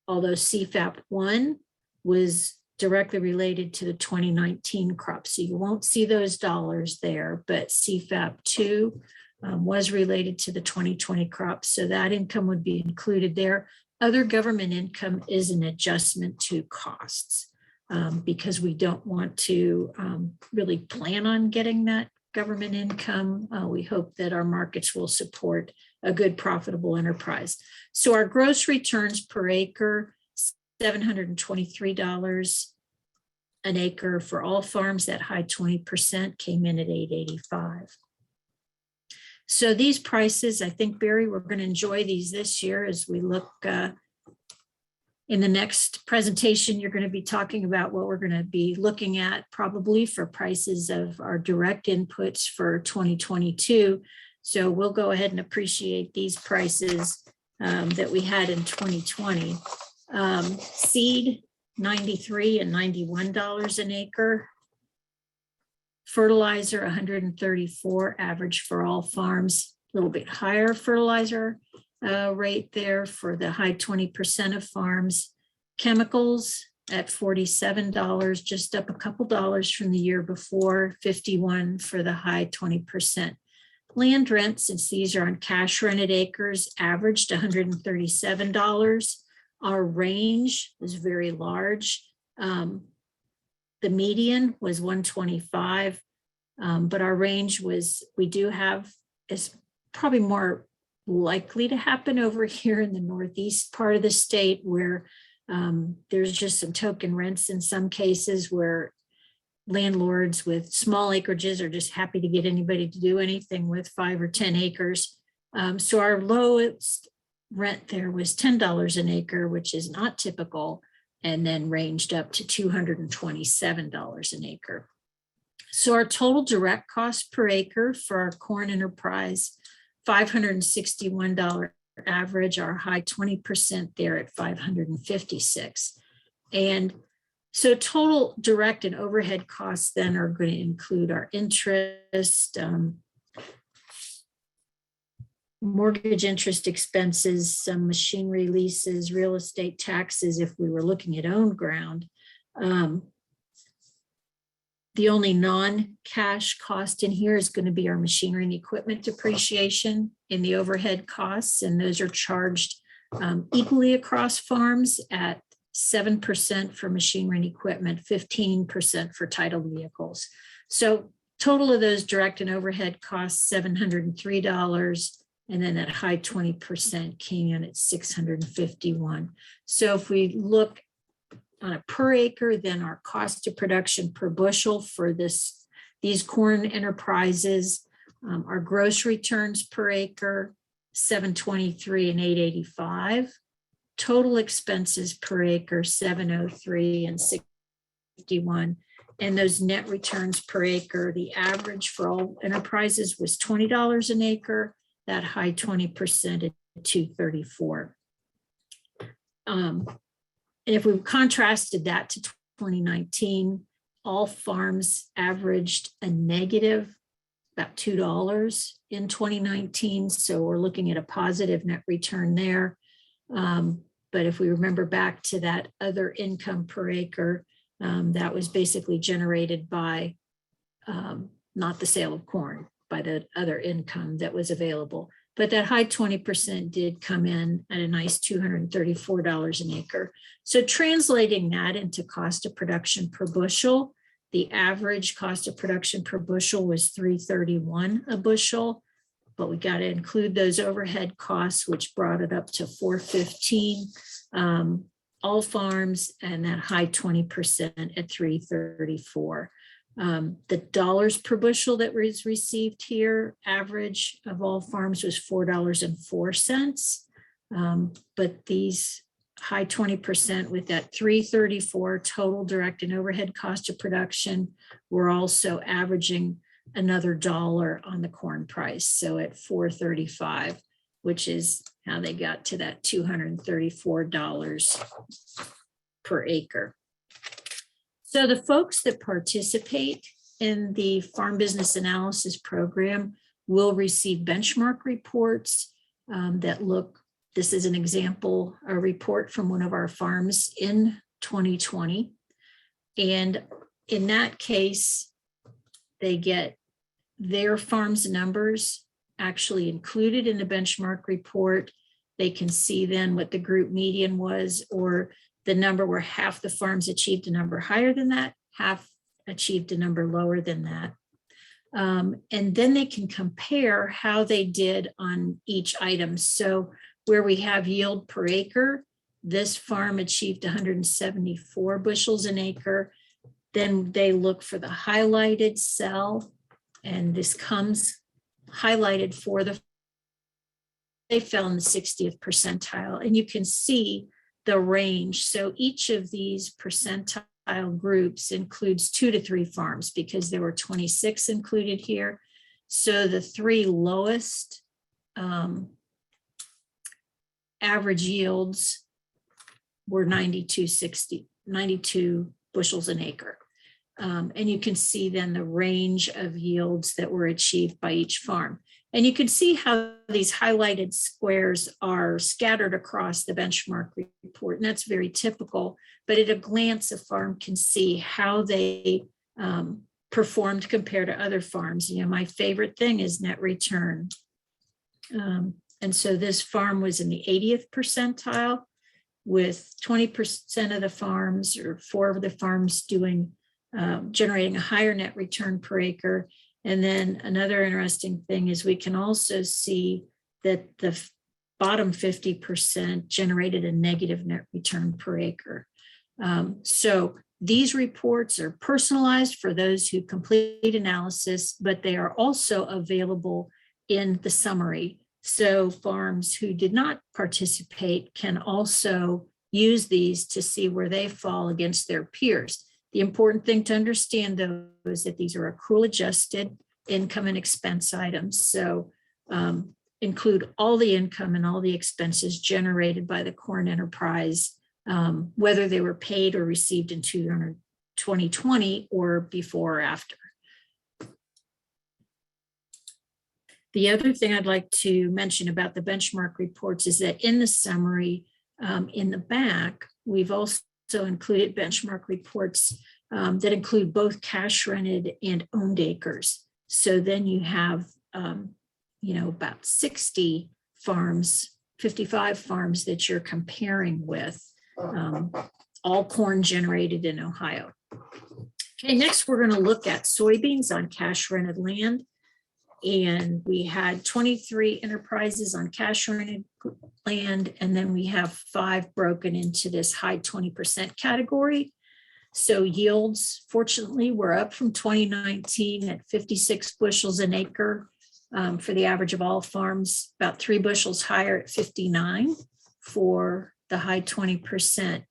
CFAP 1 was directly related to the 2019 crop, so you won't see those dollars there, but CFAP 2 was related to the 2020 crop, so that income would be included there. Other government income is an adjustment to costs because we don't want to really plan on getting that government income. We hope that our markets will support a good profitable enterprise. So our gross returns per acre, $723 an acre for all farms. That high 20% came in at $885. So these prices, I think, Barry, we're going to enjoy these this year as we look in the next presentation. You're going to be talking about what we're going to be looking at probably for prices of our direct inputs for 2022. So we'll go ahead and appreciate these prices that we had in 2020. Seed, $93 and $91 an acre. Fertilizer, $134 average for all farms, a little bit higher fertilizer rate there for the high 20% of farms. Chemicals at $47, just up a couple dollars from the year before, $51 for the high 20%. Land rent, since these are on cash rented acres, averaged $137. Our range was very large. The median was 125, but our range was, is probably more likely to happen over here in the northeast part of the state where there's just some token rents in some cases where landlords with small acreages are just happy to get anybody to do anything with 5 or 10 acres. So our lowest rent there was $10 an acre, which is not typical, and then ranged up to $227 an acre. So our total direct cost per acre for our corn enterprise, $561 average, our high 20% there at $556. And so total direct and overhead costs then are going to include our interest, mortgage interest expenses, some machinery leases, real estate taxes if we were looking at owned ground. The only non-cash cost in here is going to be our machinery and equipment depreciation in the overhead costs, and those are charged equally across farms at 7% for machinery and equipment, 15% for titled vehicles. So total of those direct and overhead costs, $703. And then that high 20% came in at $651. So if we look on a per acre, then our cost of production per bushel for these corn enterprises, our gross returns per acre, $723 and $885. Total expenses per acre, $703 and $61. And those net returns per acre, the average for all enterprises was $20 an acre. That high 20% at $234. And if we contrasted that to 2019, all farms averaged a negative about $2 in 2019. So we're looking at a positive net return there. But if we remember back to that other income per acre, that was basically generated by not the sale of corn, by the other income that was available. But that high 20% did come in at a nice $234 an acre. So translating that into cost of production per bushel, the average cost of production per bushel was $331 a bushel, but we got to include those overhead costs, which brought it up to $415. all farms, and that high 20% at 334. The dollars per bushel that was received here, average of all farms was $4.04. But these high 20% with that 334 total direct and overhead cost of production, we're also averaging another dollar on the corn price. So at 435, which is how they got to that $234 per acre. So the folks that participate in the Farm Business Analysis Program will receive benchmark reports that look, this is an example, a report from one of our farms in 2020. And in that case, they get their farm's numbers actually included in the benchmark report. They can see then what the group median was, or the number where half the farms achieved a number higher than that, half achieved a number lower than that. And then they can compare how they did on each item. So where we have yield per acre, this farm achieved 174 bushels an acre. Then they look for the highlighted cell, and this comes highlighted for they fell in the 60th percentile, and you can see the range. So each of these percentile groups includes 2 to 3 farms, because there were 26 included here. So the 3 lowest average yields were 92 bushels an acre. And you can see then the range of yields that were achieved by each farm. And you can see how these highlighted squares are scattered across the benchmark report. And that's very typical, but at a glance, a farm can see how they performed compared to other farms. You know, my favorite thing is net return. And so this farm was in the 80th percentile, with 20% of the farms, or 4 of the farms, doing generating a higher net return per acre. And then another interesting thing is we can also see that the bottom 50% generated a negative net return per acre. So these reports are personalized for those who complete analysis, but they are also available in the summary. So farms who did not participate can also use these to see where they fall against their peers. The important thing to understand, though, is that these are accrual adjusted income and expense items. So include all the income and all the expenses generated by the corn enterprise, whether they were paid or received in 2020 or before or after. The other thing I'd like to mention about the benchmark reports is that in the summary, in the back, we've also included benchmark reports that include both cash rented and owned acres. So then you have, about 60 farms, 55 farms that you're comparing with, all corn generated in Ohio. Okay, next we're going to look at soybeans on cash rented land. And we had 23 enterprises on cash rented land, and then we have 5 broken into this high 20% category. So yields, fortunately, were up from 2019 at 56 bushels an acre for the average of all farms, about 3 bushels higher at 59 for the high 20%.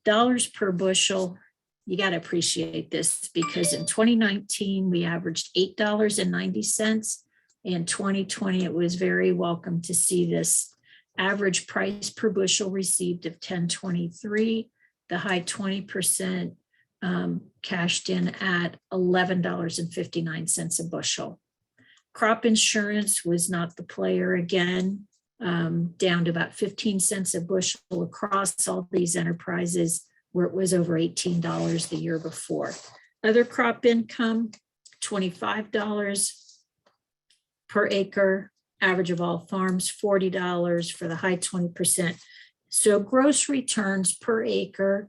Dollars per bushel, you got to appreciate this, because in 2019, we averaged $8.90. In 2020, it was very welcome to see this average price per bushel received of $10.23, the high 20% cashed in at $11.59 a bushel. Crop insurance was not the player again, down to about 15 cents a bushel across all these enterprises, where it was over $18 the year before. Other crop income, $25 per acre, average of all farms, $40 for the high 20%. So gross returns per acre,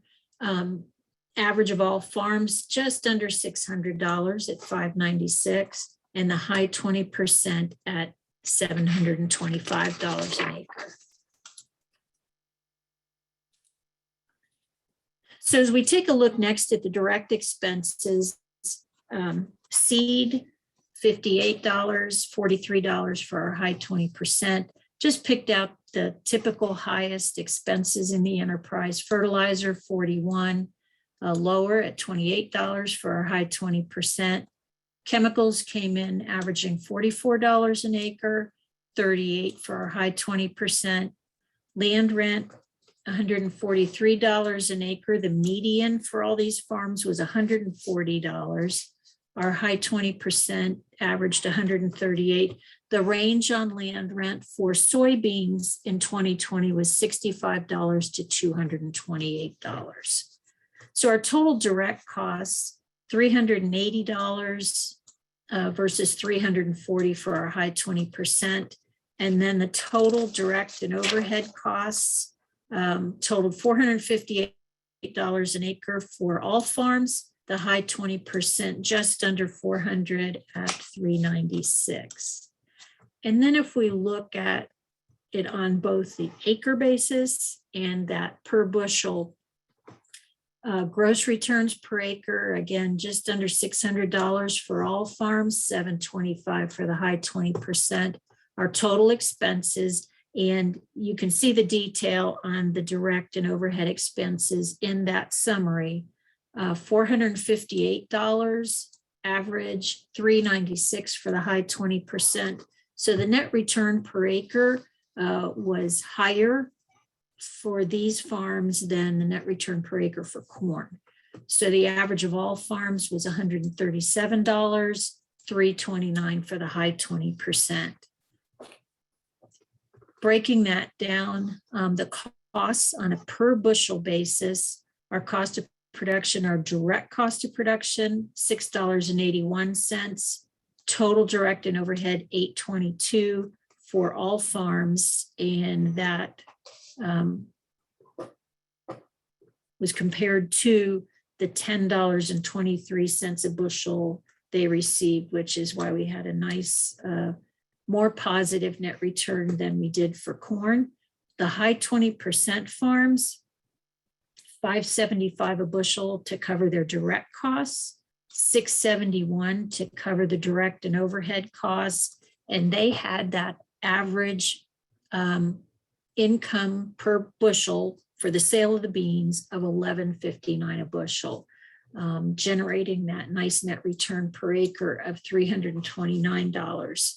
average of all farms, just under $600 at $596, and the high 20% at $725 an acre. So as we take a look next at the direct expenses, seed, $58, $43 for our high 20%. Just picked out the typical highest expenses in the enterprise. Fertilizer, 41, lower at $28 for our high 20%. Chemicals came in averaging $44 an acre, 38 for our high 20%. Land rent, $143 an acre. The median for all these farms was $140. Our high 20% averaged $138. The range on land rent for soybeans in 2020 was $65 to $228. So our total direct costs, $380 versus $340 for our high 20%. And then the total direct and overhead costs totaled $458 an acre for all farms. The high 20% just under 400 at 396. And then if we look at it on both the acre basis and that per bushel, gross returns per acre, again, just under $600 for all farms, $725 for the high 20%. Our total expenses, and you can see the detail on the direct and overhead expenses in that summary. $458 average, $396 for the high 20%. So the net return per acre was higher for these farms than the net return per acre for corn. So the average of all farms was $137, $329 for the high 20%. Breaking that down, the costs on a per bushel basis, our cost of production, our direct cost of production, $6.81, total direct and overhead, $8.22 for all farms. And that was compared to the $10.23 a bushel they received, which is why we had a nice, more positive net return than we did for corn. The high 20% farms, $5.75 a bushel to cover their direct costs, $6.71 to cover the direct and overhead costs. And they had that average income per bushel for the sale of the beans of $11.59 a bushel, generating that nice net return per acre of $329.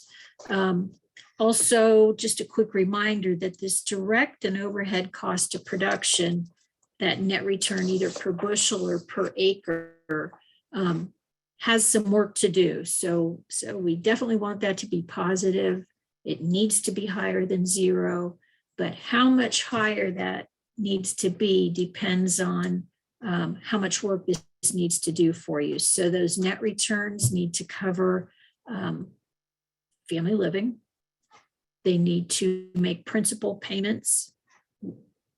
Also, just a quick reminder that this direct and overhead cost of production, that net return either per bushel or per acre, has some work to do. So we definitely want that to be positive. It needs to be higher than zero, but how much higher that needs to be depends on how much work this needs to do for you. So those net returns need to cover family living. They need to make principal payments.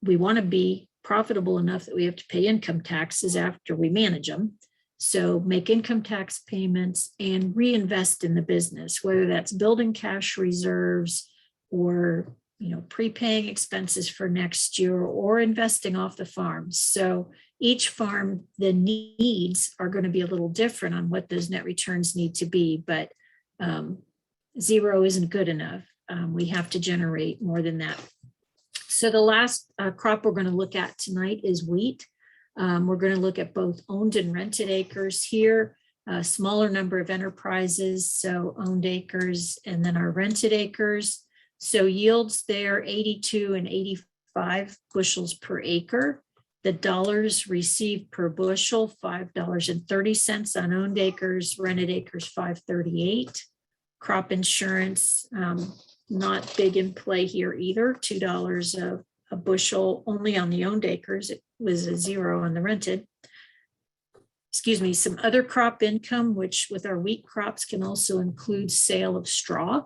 We want to be profitable enough that we have to pay income taxes after we manage them. So make income tax payments and reinvest in the business, whether that's building cash reserves or prepaying expenses for next year or investing off the farm. So each farm, the needs are going to be a little different on what those net returns need to be, but zero isn't good enough. We have to generate more than that. So the last crop we're going to look at tonight is wheat. We're going to look at both owned and rented acres here, a smaller number of enterprises, so owned acres, and then our rented acres. So yields there, 82 and 85 bushels per acre. The dollars received per bushel, $5.30 on owned acres, rented acres, $5.38. Crop insurance, not big in play here either, $2 a bushel only on the owned acres. It was a zero on the rented. Excuse me, some other crop income, which with our wheat crops can also include sale of straw,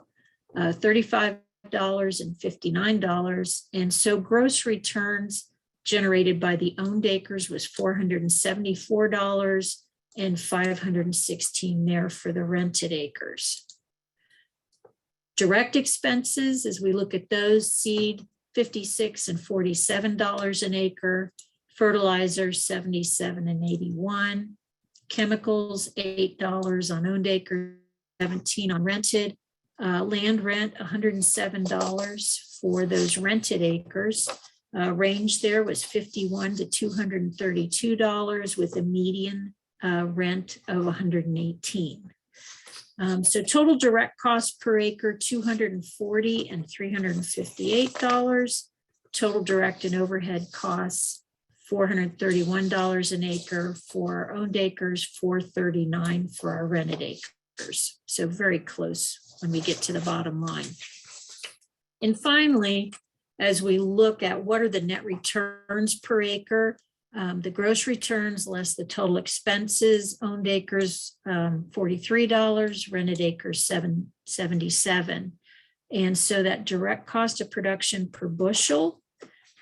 $35 and $59. And so gross returns generated by the owned acres was $474 and $516 there for the rented acres. Direct expenses, as we look at those, seed, $56 and $47 an acre. Fertilizer, 77 and 81. Chemicals, $8 on owned acres, 17 on rented. Land rent, $107 for those rented acres. Range there was $51 to $232 with a median rent of $118. So total direct cost per acre, $240 and $358. Total direct and overhead costs, $431 an acre for our owned acres, $439 for our rented acres. So very close when we get to the bottom line. And finally, as we look at what are the net returns per acre, the gross returns less the total expenses, owned acres, $43, rented acres, $77. And so that direct cost of production per bushel,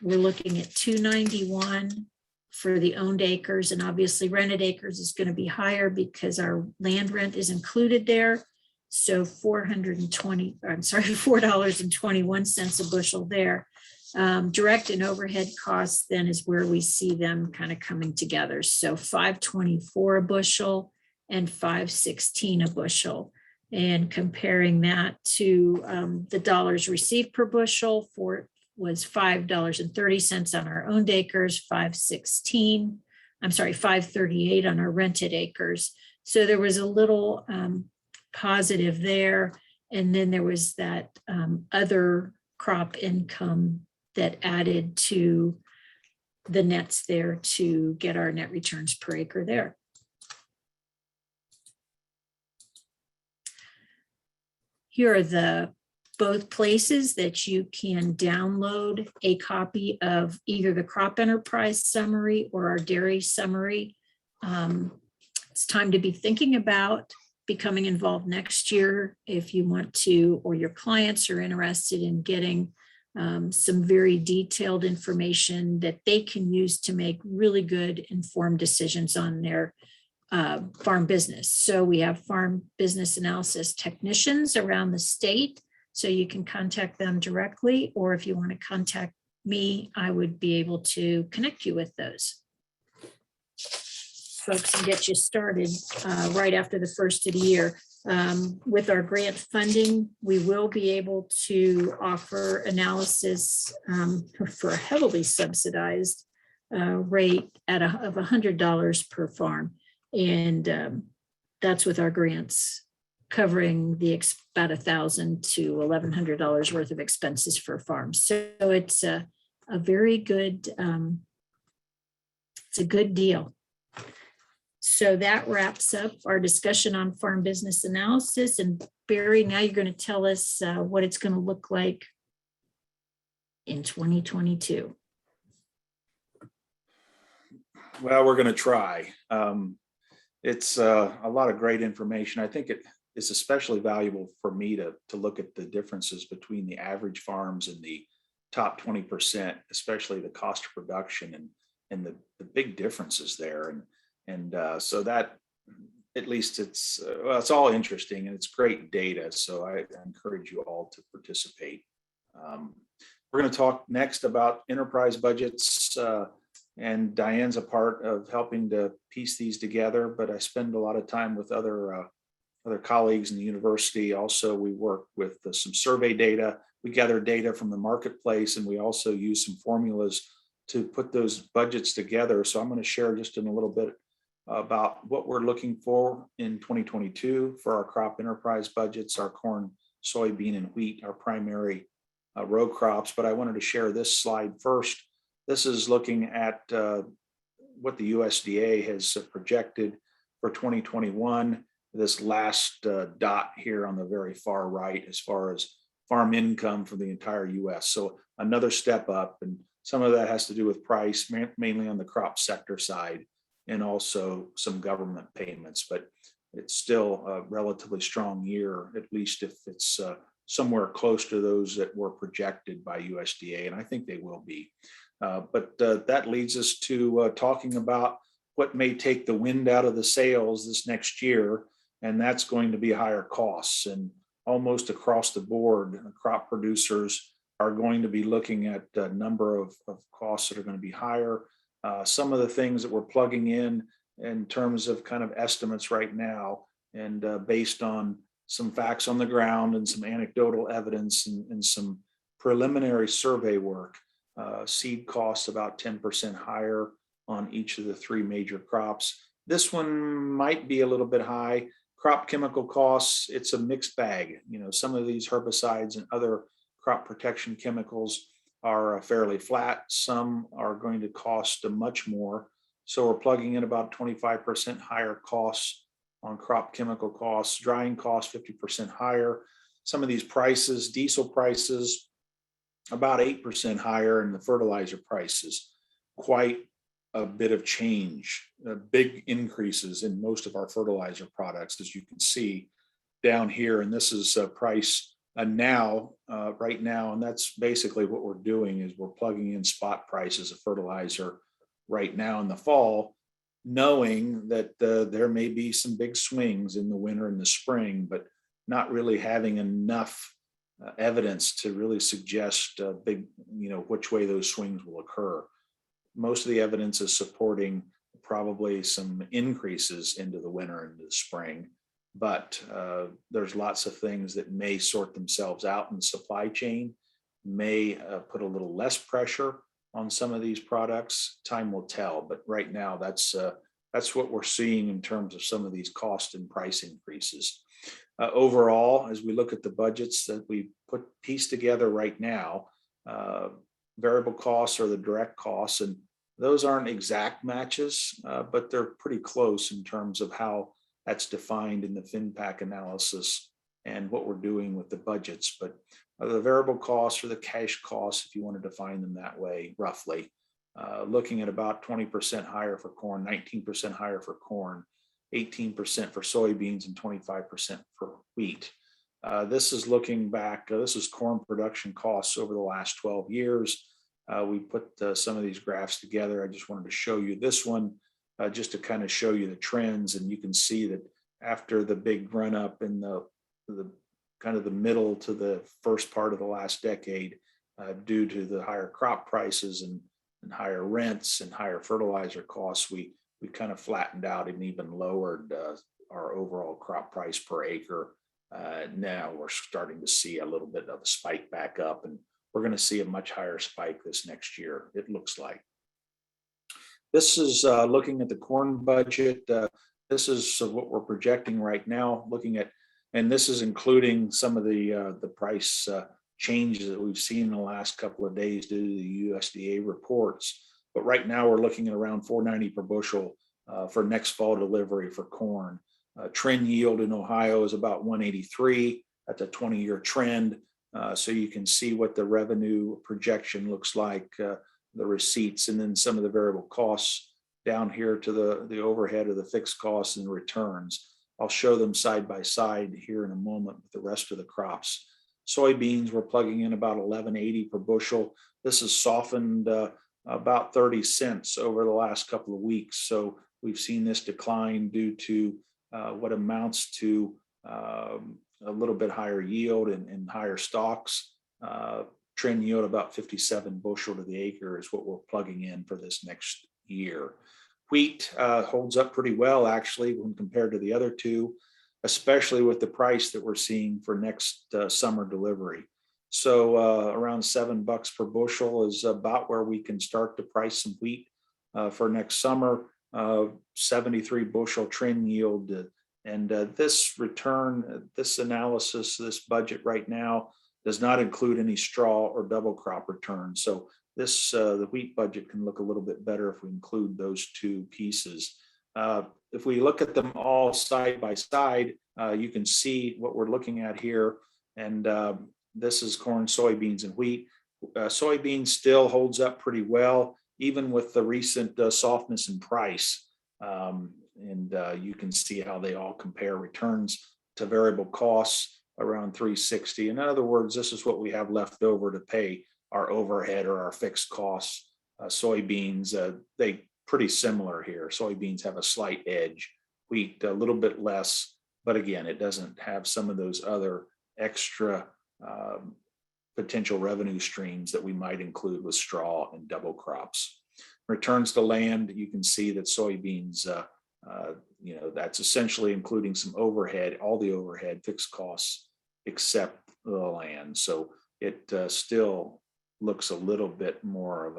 we're looking at $291 for the owned acres, and obviously rented acres is going to be higher because our land rent is included there. So $4.21 a bushel there. Direct and overhead costs then is where we see them kind of coming together. So $5.24 a bushel and $5.16 a bushel. And comparing that to the dollars received per bushel was $5.30 on our owned acres, $5.38 on our rented acres. So there was a little positive there. And then there was that other crop income that added to the nets there to get our net returns per acre there. Here are the both places that you can download a copy of either the crop enterprise summary or our dairy summary. It's time to be thinking about becoming involved next year if you want to, or your clients are interested in getting some very detailed information that they can use to make really good informed decisions on their farm business. So we have farm business analysis technicians around the state, so you can contact them directly, or if you want to contact me, I would be able to connect you with those folks and get you started right after the first of the year. With our grant funding, we will be able to offer analysis for a heavily subsidized rate of $100 per farm. And that's with our grants covering the about $1,000 to $1,100 worth of expenses for farms. So it's a very good, it's a good deal. So that wraps up our discussion on farm business analysis. And Barry, now you're going to tell us what it's going to look like in 2022. Well, we're going to try. It's a lot of great information. I think it is especially valuable for me to look at the differences between the average farms and the top 20%, especially the cost of production and the big differences there. And so that, at least it's all interesting and it's great data. So I encourage you all to participate. We're going to talk next about enterprise budgets. And Diane's a part of helping to piece these together, but I spend a lot of time with other colleagues in the university. Also, we work with some survey data. We gather data from the marketplace, and we also use some formulas to put those budgets together. So I'm going to share just in a little bit about what we're looking for in 2022 for our crop enterprise budgets, our corn, soybean, and wheat, our primary row crops. But I wanted to share this slide first. This is looking at what the USDA has projected for 2021. This last dot here on the very far right, as far as farm income for the entire US. So another step up, and some of that has to do with price, mainly on the crop sector side, and also some government payments. But it's still a relatively strong year, at least if it's somewhere close to those that were projected by USDA, and I think they will be. But that leads us to talking about what may take the wind out of the sails this next year, and that's going to be higher costs. And almost across the board, crop producers are going to be looking at a number of costs that are going to be higher. Some of the things that we're plugging in terms of kind of estimates right now, and based on some facts on the ground and some anecdotal evidence and some preliminary survey work, seed costs about 10% higher on each of the three major crops. This one might be a little bit high. Crop chemical costs, it's a mixed bag. You know, some of these herbicides and other crop protection chemicals are fairly flat. Some are going to cost much more. So we're plugging in about 25% higher costs on crop chemical costs, drying costs 50% higher. Some of these prices, diesel prices, about 8% higher, and the fertilizer prices, quite a bit of change, big increases in most of our fertilizer products, as you can see down here. And this is a price now, right now, and that's basically what we're doing is we're plugging in spot prices of fertilizer right now in the fall, knowing that there may be some big swings in the winter and the spring, but not really having enough evidence to really suggest big, which way those swings will occur. Most of the evidence is supporting probably some increases into the winter and the spring, but there's lots of things that may sort themselves out in the supply chain, may put a little less pressure on some of these products. Time will tell, but right now that's what we're seeing in terms of some of these cost and price increases. Overall, as we look at the budgets that we pieced together right now, variable costs are the direct costs, and those aren't exact matches, but they're pretty close in terms of how that's defined in the FinPAC analysis and what we're doing with the budgets. But the variable costs or the cash costs, if you want to define them that way, roughly, looking at about 20% higher for corn, 19% higher for corn, 18% for soybeans, and 25% for wheat. This is looking back, this is corn production costs over the last 12 years. We put some of these graphs together. I just wanted to show you this one just to kind of show you the trends. And you can see that after the big run up in the kind of the middle to the first part of the last decade, due to the higher crop prices and higher rents and higher fertilizer costs, we kind of flattened out and even lowered our overall crop price per acre. Now we're starting to see a little bit of a spike back up, and we're going to see a much higher spike this next year, it looks like. This is looking at the corn budget. This is what we're projecting right now, looking at, and this is including some of the price changes that we've seen in the last couple of days due to the USDA reports. But right now we're looking at around $4.90 per bushel for next fall delivery for corn. Trend yield in Ohio is about 183. That's a 20-year trend. So you can see what the revenue projection looks like, the receipts, and then some of the variable costs down here to the overhead of the fixed costs and returns. I'll show them side by side here in a moment with the rest of the crops. Soybeans, we're plugging in about 11.80 per bushel. This has softened about 30 cents over the last couple of weeks. So we've seen this decline due to what amounts to a little bit higher yield and higher stocks. Trend yield about 57 bushel to the acre is what we're plugging in for this next year. Wheat holds up pretty well, actually, when compared to the other two, especially with the price that we're seeing for next summer delivery. So around $7 per bushel is about where we can start to price some wheat for next summer. 73 bushel trend yield. And this return, this analysis, this budget right now does not include any straw or double crop returns. So this, the wheat budget can look a little bit better if we include those two pieces. If we look at them all side by side, you can see what we're looking at here. And this is corn, soybeans, and wheat. Soybeans still holds up pretty well, even with the recent softness in price. You can see how they all compare returns to variable costs around 360. In other words, this is what we have left over to pay our overhead or our fixed costs. Soybeans, they pretty similar here. Soybeans have a slight edge, wheat a little bit less, but again, it doesn't have some of those other extra potential revenue streams that we might include with straw and double crops. returns to land, you can see that soybeans, that's essentially including some overhead, all the overhead fixed costs except the land. So it still looks a little bit more of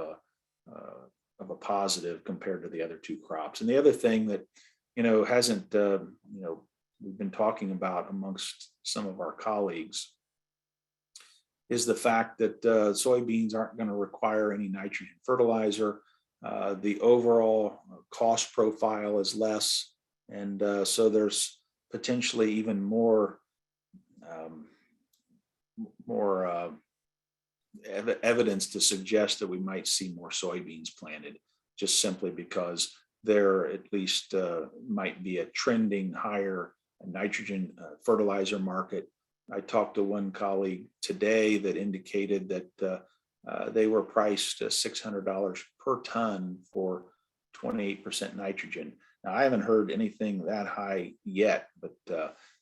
a positive compared to the other two crops. And the other thing that hasn't we've been talking about amongst some of our colleagues is the fact that soybeans aren't going to require any nitrogen fertilizer. The overall cost profile is less, and so there's potentially even more evidence to suggest that we might see more soybeans planted, just simply because there at least might be a trending higher nitrogen fertilizer market. I talked to one colleague today that indicated that they were priced $600 per ton for 28% nitrogen. Now, I haven't heard anything that high yet, but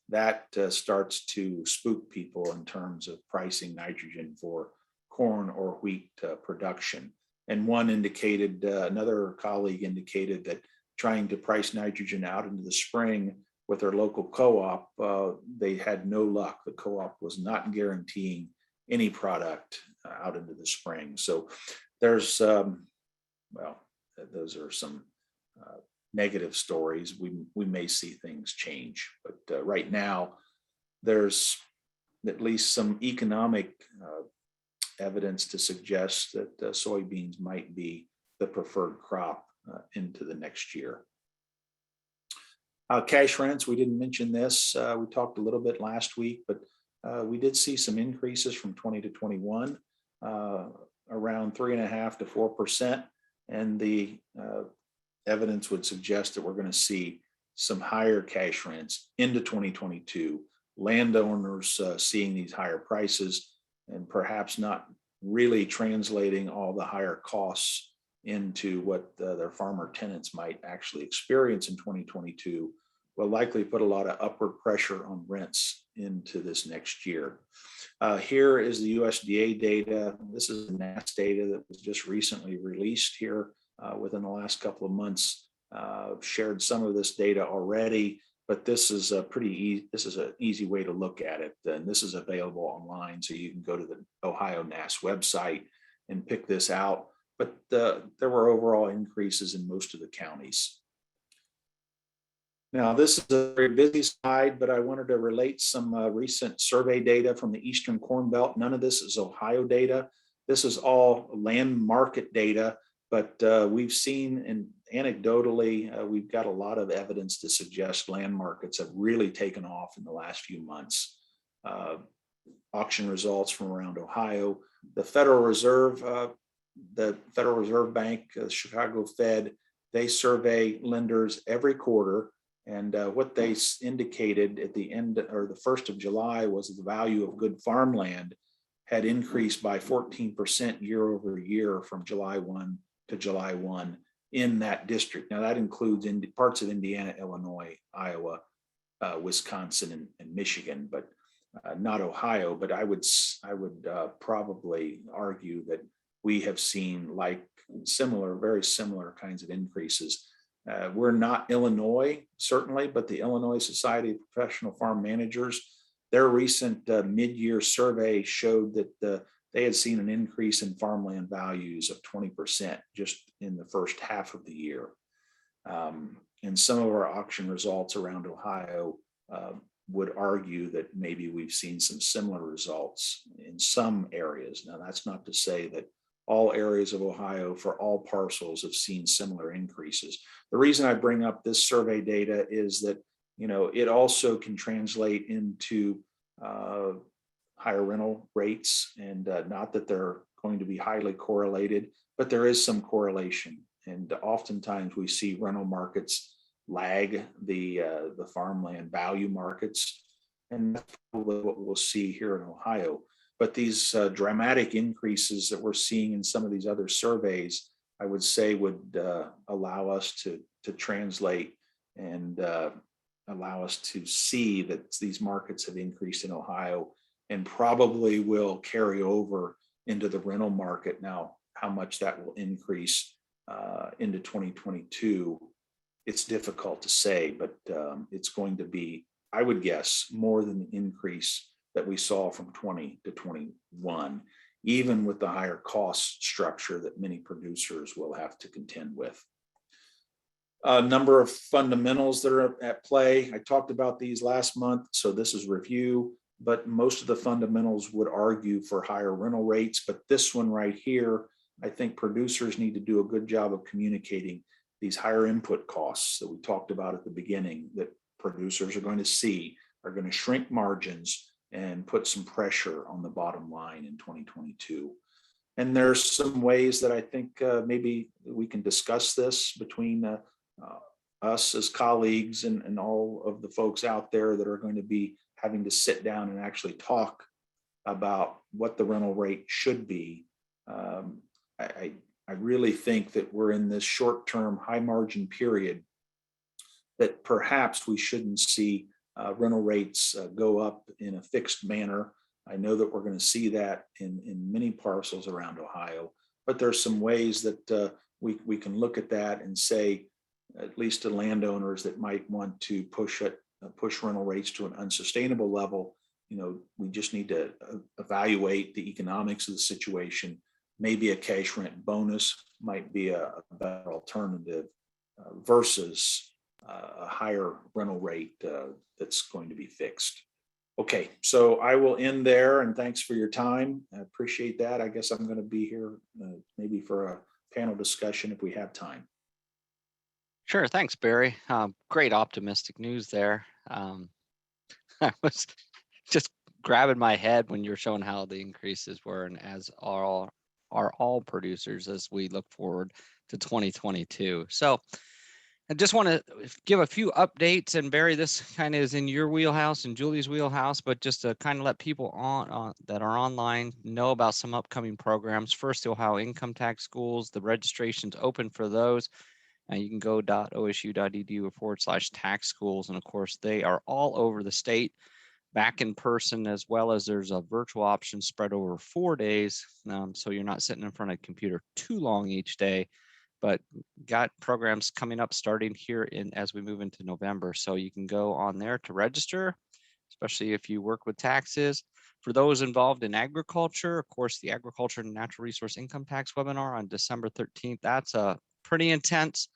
that starts to spook people in terms of pricing nitrogen for corn or wheat production. And another colleague indicated that trying to price nitrogen out into the spring with their local co-op, they had no luck. The co-op was not guaranteeing any product out into the spring. So there's, those are some negative stories. We may see things change, but right now there's at least some economic evidence to suggest that soybeans might be the preferred crop into the next year. Cash rents, we didn't mention this. We talked a little bit last week, but we did see some increases from 20 to 21, around 3.5% to 4%. And the evidence would suggest that we're going to see some higher cash rents into 2022. Landowners seeing these higher prices and perhaps not really translating all the higher costs into what their farmer tenants might actually experience in 2022 will likely put a lot of upward pressure on rents into this next year. Here is the USDA data. This is NASS data that was just recently released here within the last couple of months. Shared some of this data already, but this is a this is an easy way to look at it. And this is available online, so you can go to the Ohio NASS website and pick this out. But there were overall increases in most of the counties. Now, this is a very busy slide, but I wanted to relate some recent survey data from the Eastern Corn Belt. None of this is Ohio data. This is all land market data, but we've seen, and anecdotally, we've got a lot of evidence to suggest land markets have really taken off in the last few months. Auction results from around Ohio. The Federal Reserve Bank, Chicago Fed, they survey lenders every quarter. And what they indicated at the end or the 1st of July was the value of good farmland had increased by 14% year over year from July 1 to July 1 in that district. Now that includes in parts of Indiana, Illinois, Iowa, Wisconsin, and Michigan, but not Ohio. But I would probably argue that we have seen very similar kinds of increases. We're not Illinois, certainly, but the Illinois Society of Professional Farm Managers, their recent mid-year survey showed that they had seen an increase in farmland values of 20% just in the first half of the year. And some of our auction results around Ohio would argue that maybe we've seen some similar results in some areas. Now, that's not to say that all areas of Ohio for all parcels have seen similar increases. The reason I bring up this survey data is that, it also can translate into higher rental rates, and not that they're going to be highly correlated, but there is some correlation. And oftentimes we see rental markets lag the farmland value markets, and that's probably what we'll see here in Ohio. But these dramatic increases that we're seeing in some of these other surveys, I would say would allow us to translate and allow us to see that these markets have increased in Ohio and probably will carry over into the rental market. Now, how much that will increase into 2022, it's difficult to say, but it's going to be, I would guess, more than the increase that we saw from 20 to 21, even with the higher cost structure that many producers will have to contend with. A number of fundamentals that are at play. I talked about these last month, so this is review, but most of the fundamentals would argue for higher rental rates. But this one right here, I think producers need to do a good job of communicating these higher input costs that we talked about at the beginning that producers are going to see are going to shrink margins and put some pressure on the bottom line in 2022. And there's some ways that I think maybe we can discuss this between us as colleagues and all of the folks out there that are going to be having to sit down and actually talk about what the rental rate should be. I really think that we're in this short-term high margin period that perhaps we shouldn't see rental rates go up in a fixed manner. I know that we're going to see that in many parcels around Ohio, but there's some ways that we can look at that and say, at least to landowners that might want to push rental rates to an unsustainable level, we just need to evaluate the economics of the situation. Maybe a cash rent bonus might be a better alternative versus a higher rental rate that's going to be fixed. Okay, so I will end there, and thanks for your time. I appreciate that. I guess I'm going to be here maybe for a panel discussion if we have time. Sure, thanks, Barry. Great optimistic news there. I was just grabbing my head when you're showing how the increases were, and as are all producers as we look forward to 2022. So I just want to give a few updates, and Barry, this kind of is in your wheelhouse and Julie's wheelhouse, but just to kind of let people on that are online know about some upcoming programs. First, the Ohio Income Tax Schools, the registration's open for those. And you can go .osu.edu/tax schools. And of course, they are all over the state, back in person, as well as there's a virtual option spread over 4 days. So you're not sitting in front of a computer too long each day, but got programs coming up starting here as we move into November. So you can go on there to register, especially if you work with taxes. For those involved in agriculture, of course, the Agriculture and Natural Resource Income Tax webinar on December 13th, that's a pretty intense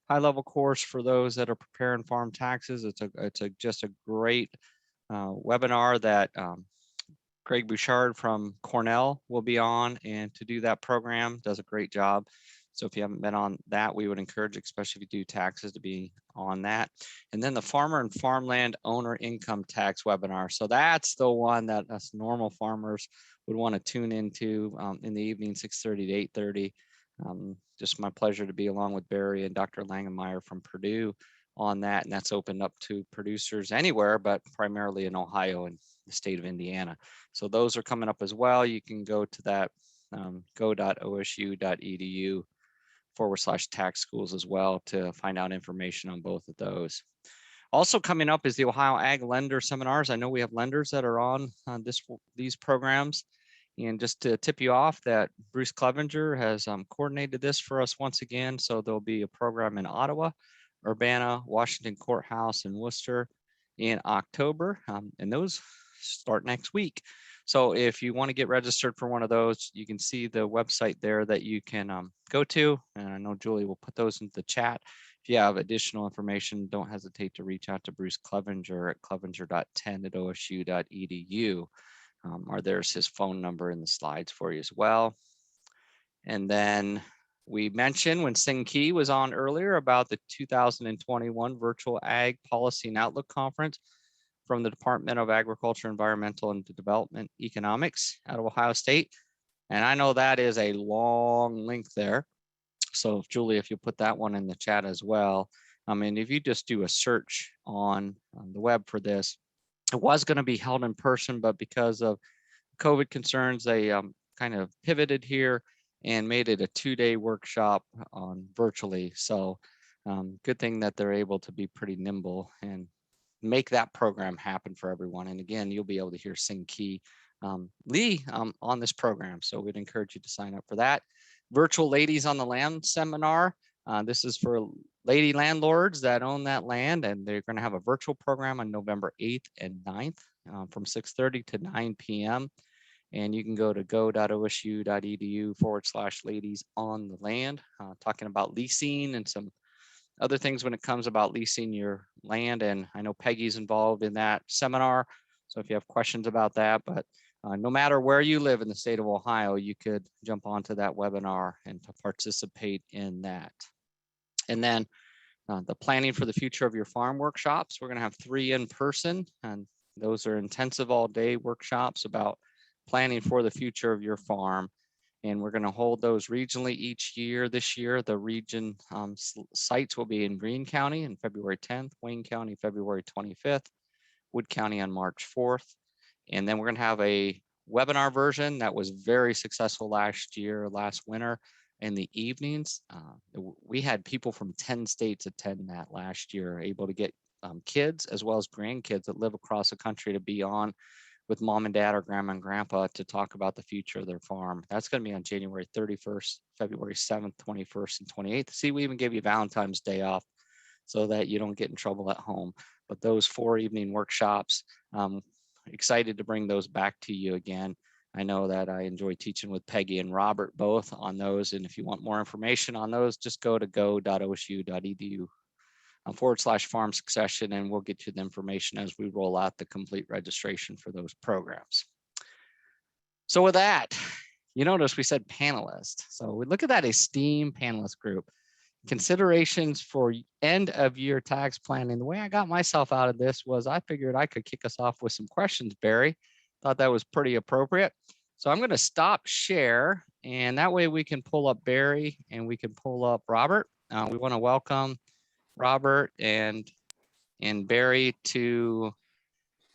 high-level course for those that are preparing farm taxes. It's just a great webinar that Greg Bouchard from Cornell will be on, and to do that program does a great job. So if you haven't been on that, we would encourage, especially if you do taxes, to be on that. And then the Farmer and Farmland Owner Income Tax webinar. So that's the one that us normal farmers would want to tune into in the evening, 6:30 to 8:30. Just my pleasure to be along with Barry and Dr. Langenmeyer from Purdue on that. And that's opened up to producers anywhere, but primarily in Ohio and the state of Indiana. So those are coming up as well. You can go to that go.osu.edu/tax schools as well to find out information on both of those. Also coming up is the Ohio Ag Lender Seminars. I know we have lenders that are on these programs. And just to tip you off that Bruce Clevenger has coordinated this for us once again. So there'll be a program in Ottawa, Urbana, Washington Courthouse, and Worcester in October. And those start next week. So if you want to get registered for one of those, you can see the website there that you can go to. And I know Julie will put those into the chat. If you have additional information, don't hesitate to reach out to Bruce Clevenger at clevenger.10@osu.edu. Or there's his phone number in the slides for you as well. And then we mentioned when Sing Key was on earlier about the 2021 Virtual Ag Policy and Outlook Conference from the Department of Agriculture, Environmental and Development Economics out of Ohio State. And I know that is a long link there. So Julie, if you put that one in the chat as well. I mean, if you just do a search on the web for this, it was going to be held in person, but because of COVID concerns, they kind of pivoted here and made it a 2-day workshop on virtually. So good thing that they're able to be pretty nimble and make that program happen for everyone. And again, you'll be able to hear Sing Key Lee on this program. So we'd encourage you to sign up for that. virtual Ladies on the Land seminar. This is for lady landlords that own that land, and they're going to have a virtual program on November 8th and 9th from 6:30 to 9 p.m. And you can go to go.osu.edu/ladies on the land, talking about leasing and some other things when it comes about leasing your land. And I know Peggy's involved in that seminar. So if you have questions about that, but no matter where you live in the state of Ohio, you could jump onto that webinar and to participate in that. And then the planning for the future of your farm workshops. We're going to have 3 in person, and those are intensive all day workshops about planning for the future of your farm. And we're going to hold those regionally each year. This year, the region sites will be in Greene County on February 10th, Wayne County, February 25th, Wood County on March 4th. And then we're going to have a webinar version that was very successful last winter in the evenings. We had people from 10 states attend that last year, able to get kids as well as grandkids that live across the country to be on with mom and dad or grandma and grandpa to talk about the future of their farm. That's going to be on January 31st, February 7th, 21st, and 28th. See, we even gave you Valentine's Day off so that you don't get in trouble at home. But those 4 evening workshops, excited to bring those back to you again. I know that I enjoy teaching with Peggy and Robert both on those. And if you want more information on those, just go to go.osu.edu/farm succession, and we'll get you the information as we roll out the complete registration for those programs. So with that, you notice we said panelists. So we look at that esteemed panelist group. Considerations for end of year tax planning. The way I got myself out of this was I figured I could kick us off with some questions, Barry. Thought that was pretty appropriate. So I'm going to stop share, and that way we can pull up Barry and we can pull up Robert. We want to welcome Robert and Barry to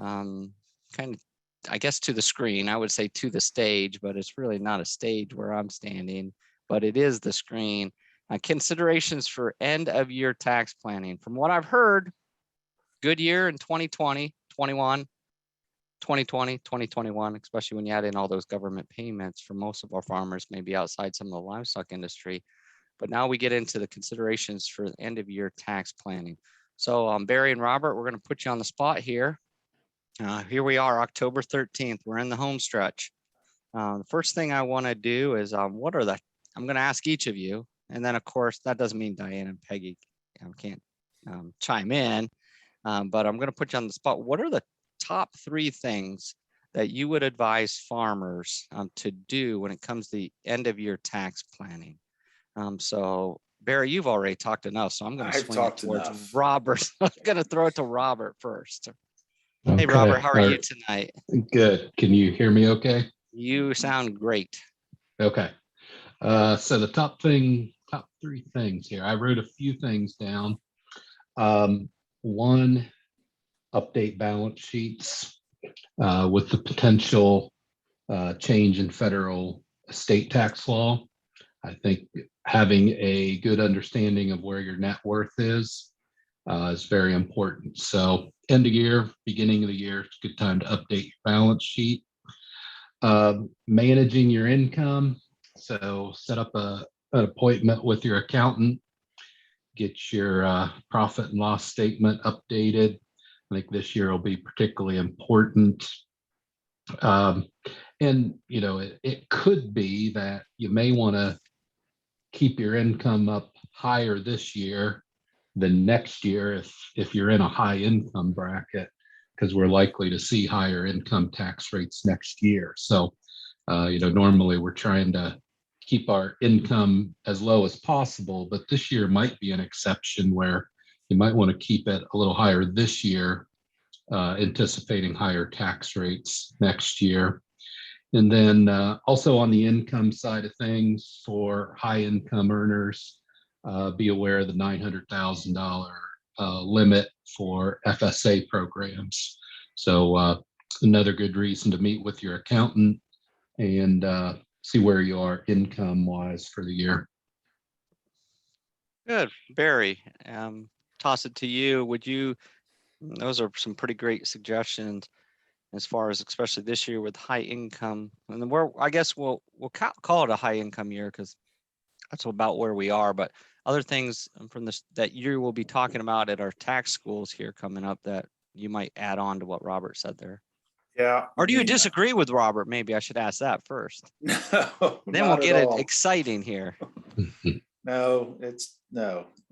kind of, I guess, to the screen. I would say to the stage, but it's really not a stage where I'm standing, but it is the screen. Considerations for end of year tax planning. From what I've heard, good year in 2020, 21, 2020, 2021, especially when you add in all those government payments for most of our farmers, maybe outside some of the livestock industry. But now we get into the considerations for the end of year tax planning. So Barry and Robert, we're going to put you on the spot here. Here we are, October 13th. We're in the home stretch. The first thing I want to do is I'm going to ask each of you. And then, of course, that doesn't mean Diane and Peggy can't chime in, but I'm going to put you on the spot. What are the top 3 things that you would advise farmers to do when it comes to the end of year tax planning? So, Barry, you've already talked enough, so I'm going to swing it towards Robert. I'm going to throw it to Robert first. Okay. Hey, Robert, how are you tonight? Good. Can you hear me okay? You sound great. Okay. So the top 3 things here, I wrote a few things down. 1, update balance sheets with the potential change in federal estate tax law. I think having a good understanding of where your net worth is very important. So end of year, beginning of the year, it's a good time to update your balance sheet. Managing your income. So set up an appointment with your accountant, get your profit and loss statement updated. I think this year will be particularly important. And, you know, it could be that you may want to keep your income up higher this year than next year if you're in a high income bracket, because we're likely to see higher income tax rates next year. So, you know, normally we're trying to keep our income as low as possible, but this year might be an exception where you might want to keep it a little higher this year, anticipating higher tax rates next year. And then also on the income side of things, for high income earners, be aware of the $900,000 limit for FSA programs. So another good reason to meet with your accountant and see where you are income wise for the year. Good. Barry, toss it to you. Those are some pretty great suggestions as far as, especially this year with high income. And I guess we'll call it a high income year because that's about where we are. But other things from this that you will be talking about at our tax schools here coming up that you might add on to what Robert said there. Yeah. Or do you I mean, disagree with Robert? Maybe I should ask that first. No, Then we'll not get at it all. exciting here. No,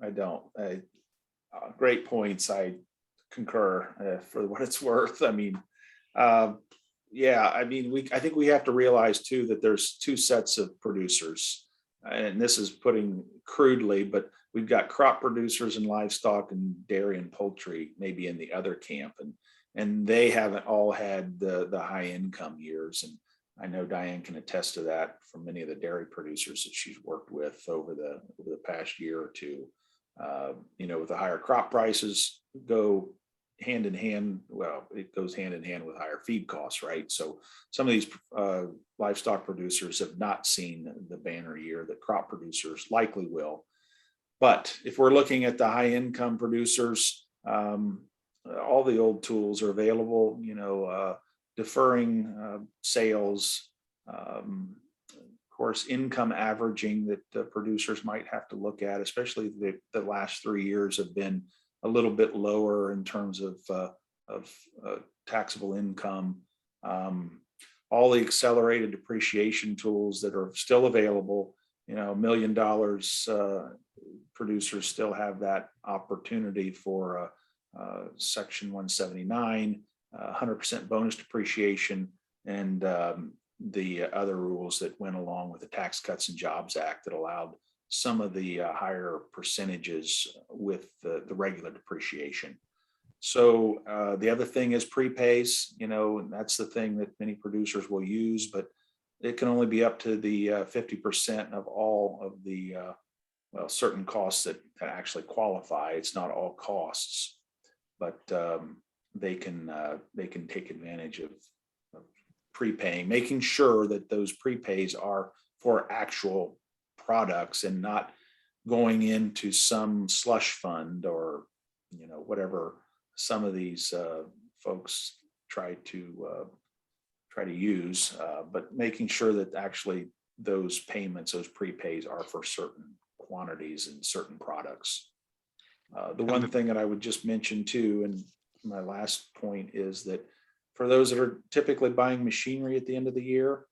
I don't. Great points. I concur for what it's worth. I mean, yeah, I mean, I think we have to realize too that there's two sets of producers. And this is putting crudely, but we've got crop producers and livestock and dairy and poultry, maybe in the other camp. And they haven't all had the high income years. And I know Diane can attest to that from many of the dairy producers that she's worked with over the past year or two. You know, with the higher crop prices go hand in hand. Well, it goes hand in hand with higher feed costs, right? So some of these livestock producers have not seen the banner year that crop producers likely will. But if we're looking at the high income producers, all the old tools are available, you know, deferring sales, of course, income averaging that producers might have to look at, especially the last 3 years have been a little bit lower in terms of taxable income. All the accelerated depreciation tools that are still available, you know, $1 million producers still have that opportunity for Section 179, 100% bonus depreciation, and the other rules that went along with the Tax Cuts and Jobs Act that allowed some of the higher percentages with the regular depreciation. So the other thing is prepays, you know, and that's the thing that many producers will use, but it can only be up to the 50% of all of the well, certain costs that actually qualify. It's not all costs, but they can take advantage of prepaying, making sure that those prepays are for actual products and not going into some slush fund or, you know, whatever some of these folks try to use, but making sure that actually those payments, those prepays are for certain quantities and certain products. The one thing that I would just mention too, and my last point is that for those that are typically buying machinery at the end of the year,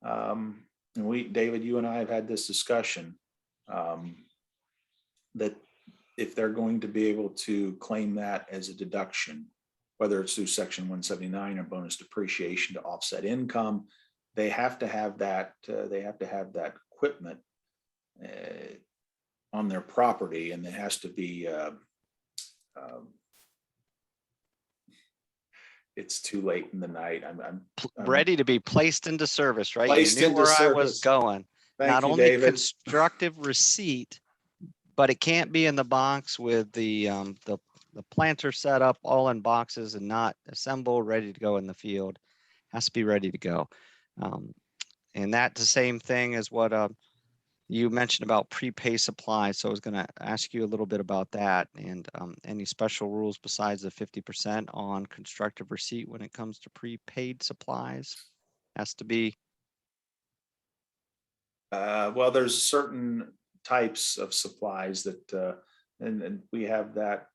and David, you and I have had this discussion, that if they're going to be able to claim that as a deduction, whether it's through Section 179 or bonus depreciation to offset income, they have to have that. They have to have that equipment on their property, and it has to be. It's too late in the night. I'm ready to be placed into service, right? Placed You knew into where I was service. going. Thank Not you, only David. constructive receipt, but it can't be in the box with the planter set up all in boxes and not assembled, ready to go in the field. Has to be ready to go. And that's the same thing as what you mentioned about prepay supplies. So I was going to ask you a little bit about that, and any special rules besides the 50% on constructive receipt when it comes to prepaid supplies. Has to be. Well, there's certain types of supplies that, and we have that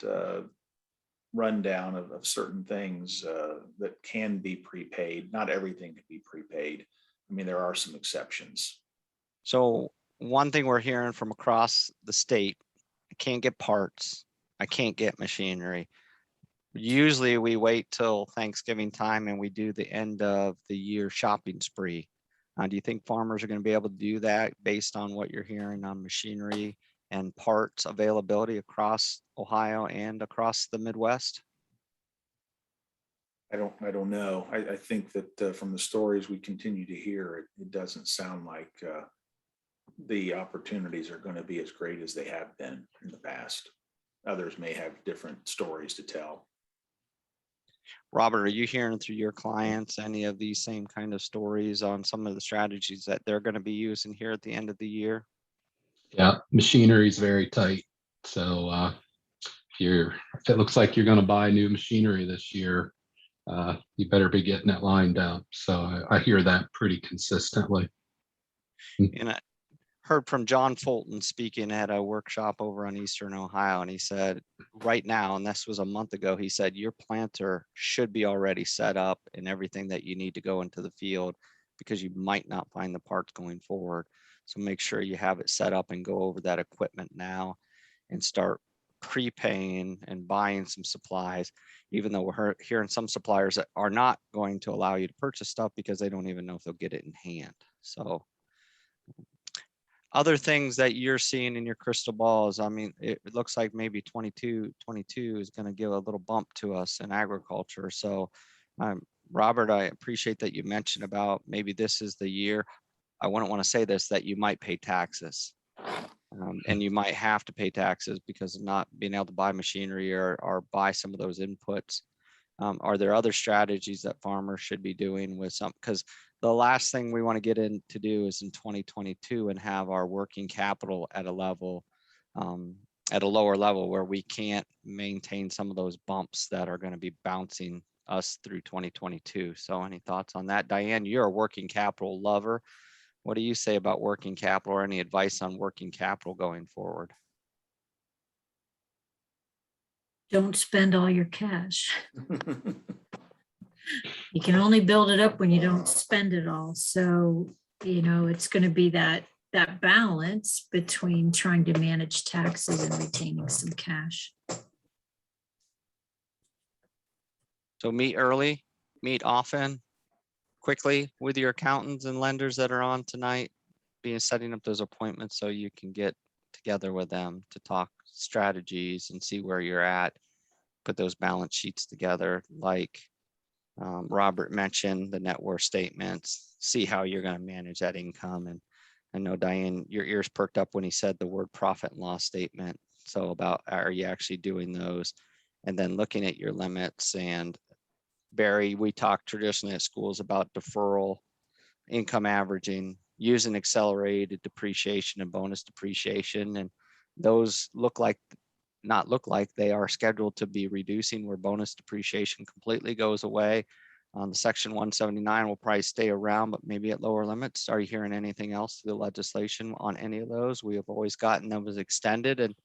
rundown of certain things that can be prepaid. Not everything can be prepaid. I mean, there are some exceptions. So one thing we're hearing from across the state, I can't get parts, I can't get machinery. Usually we wait till Thanksgiving time and we do the end of the year shopping spree. Do you think farmers are going to be able to do that based on what you're hearing on machinery and parts availability across Ohio and across the Midwest? I don't know. I think that from the stories we continue to hear, it doesn't sound like the opportunities are going to be as great as they have been in the past. Others may have different stories to tell. Robert, are you hearing through your clients any of these same kind of stories on some of the strategies that they're going to be using here at the end of the year? Yeah, machinery is very tight. So if it looks like you're going to buy new machinery this year, you better be getting it lined up. So I hear that pretty consistently. And heard from John Fulton speaking at a workshop over in Eastern Ohio, and he said, right now, and this was a month ago, he said, your planter should be already set up and everything that you need to go into the field, because you might not find the parts going forward. So make sure you have it set up and go over that equipment now and start prepaying and buying some supplies, even though we're hearing some suppliers that are not going to allow you to purchase stuff because they don't even know if they'll get it in hand. So other things that you're seeing in your crystal balls, I mean, it looks like maybe 22 is going to give a little bump to us in agriculture. So Robert, I appreciate that you mentioned about maybe this is the year. I wouldn't want to say this, that you might pay taxes. And you might have to pay taxes because of not being able to buy machinery or buy some of those inputs. Are there other strategies that farmers should be doing with some? Because the last thing we want to get in to do is in 2022 and have our working capital at a level, at a lower level where we can't maintain some of those bumps that are going to be bouncing us through 2022. So any thoughts on that? Diane, you're a working capital lover. What do you say about working capital, or any advice on working capital going forward? Don't spend all your cash. You can only build it up when you don't spend it all. So, you know, it's going to be that balance between trying to manage taxes and retaining some cash. So meet early, meet often, quickly with your accountants and lenders that are on tonight, setting up those appointments so you can get together with them to talk strategies and see where you're at, put those balance sheets together. Like Robert mentioned, the net worth statements, see how you're going to manage that income. And I know, Diane, your ears perked up when he said the word profit and loss statement. So about, are you actually doing those? And then looking at your limits. And Barry, we talked traditionally at schools about deferral, income averaging, using accelerated depreciation and bonus depreciation. And those they are scheduled to be reducing, where bonus depreciation completely goes away. The Section 179 will probably stay around, but maybe at lower limits. Are you hearing anything else to the legislation on any of those? We have always gotten those extended,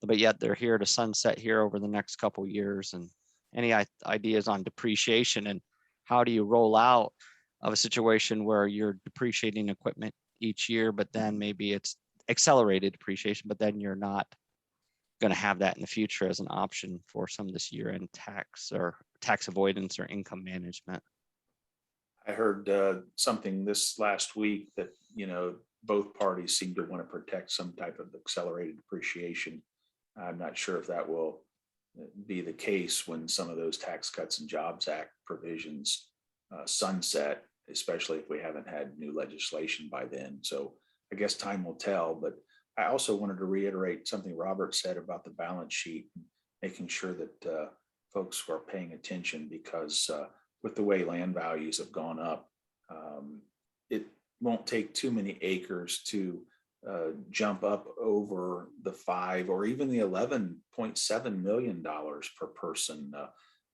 but yet they're here to sunset here over the next couple of years. And any ideas on depreciation, and how do you roll out of a situation where you're depreciating equipment each year, but then maybe it's accelerated depreciation, but then you're not going to have that in the future as an option for some of this year-end tax or tax avoidance or income management? I heard something this last week that, you know, both parties seem to want to protect some type of accelerated depreciation. I'm not sure if that will be the case when some of those Tax Cuts and Jobs Act provisions sunset, especially if we haven't had new legislation by then. So I guess time will tell. But I also wanted to reiterate something Robert said about the balance sheet, making sure that folks are paying attention, because with the way land values have gone up, it won't take too many acres to jump up over the $5 or even the $11.7 million per person.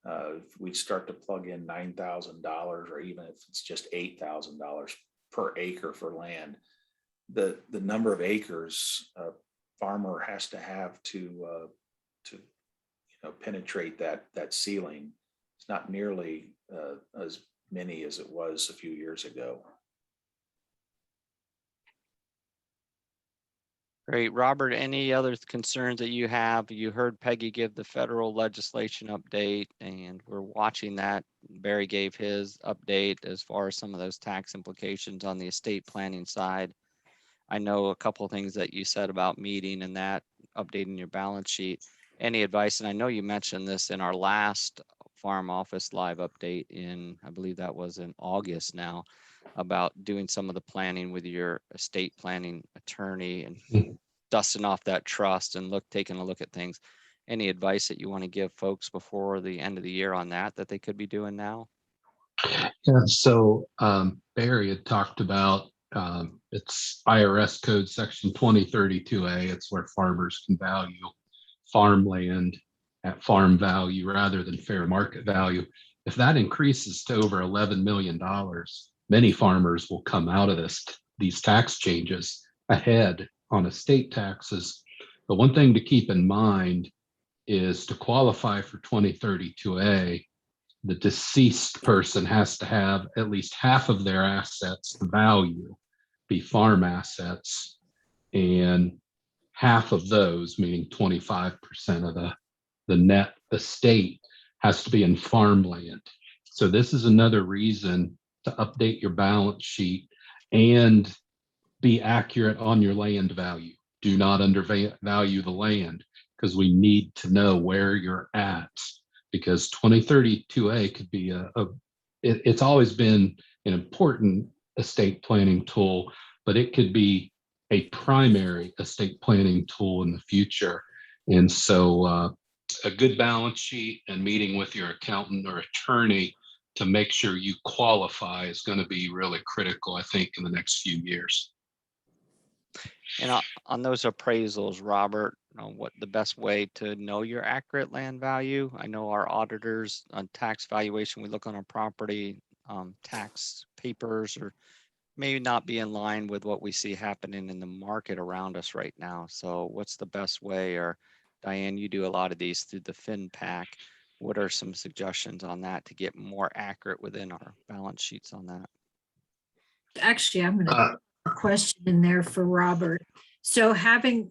If we start to plug in $9,000, or even if it's just $8,000 per acre for land, the number of acres a farmer has to have to penetrate that ceiling. It's not nearly as many as it was a few years ago. Great. Robert, any other concerns that you have? You heard Peggy give the federal legislation update, and we're watching that. Barry gave his update as far as some of those tax implications on the estate planning side. I know a couple of things that you said about meeting and that updating your balance sheet. Any advice? And I know you mentioned this in our last Farm Office Live update in, I believe that was in August now, about doing some of the planning with your estate planning attorney and dusting off that trust and taking a look at things. Any advice that you want to give folks before the end of the year on that they could be doing now? Yeah, so Barry had talked about it's IRS code section 2032A. It's where farmers can value farmland at farm value rather than fair market value. If that increases to over $11 million, many farmers will come out of these tax changes ahead on estate taxes. But one thing to keep in mind is to qualify for 2032A, the deceased person has to have at least half of their assets value be farm assets, and half of those, meaning 25% of the net estate, has to be in farmland. So this is another reason to update your balance sheet and be accurate on your land value. Do not undervalue the land, because we need to know where you're at, because 2032A could be it's always been an important estate planning tool, but it could be a primary estate planning tool in the future. And so a good balance sheet and meeting with your accountant or attorney to make sure you qualify is going to be really critical, I think, in the next few years. And on those appraisals, Robert, what the best way to know your accurate land value? I know our auditors on tax valuation, we look on our property tax papers, or may not be in line with what we see happening in the market around us right now. So what's the best way? Or Diane, you do a lot of these through the FinPack. What are some suggestions on that to get more accurate within our balance sheets on that? Actually, I'm going to question in there for Robert. So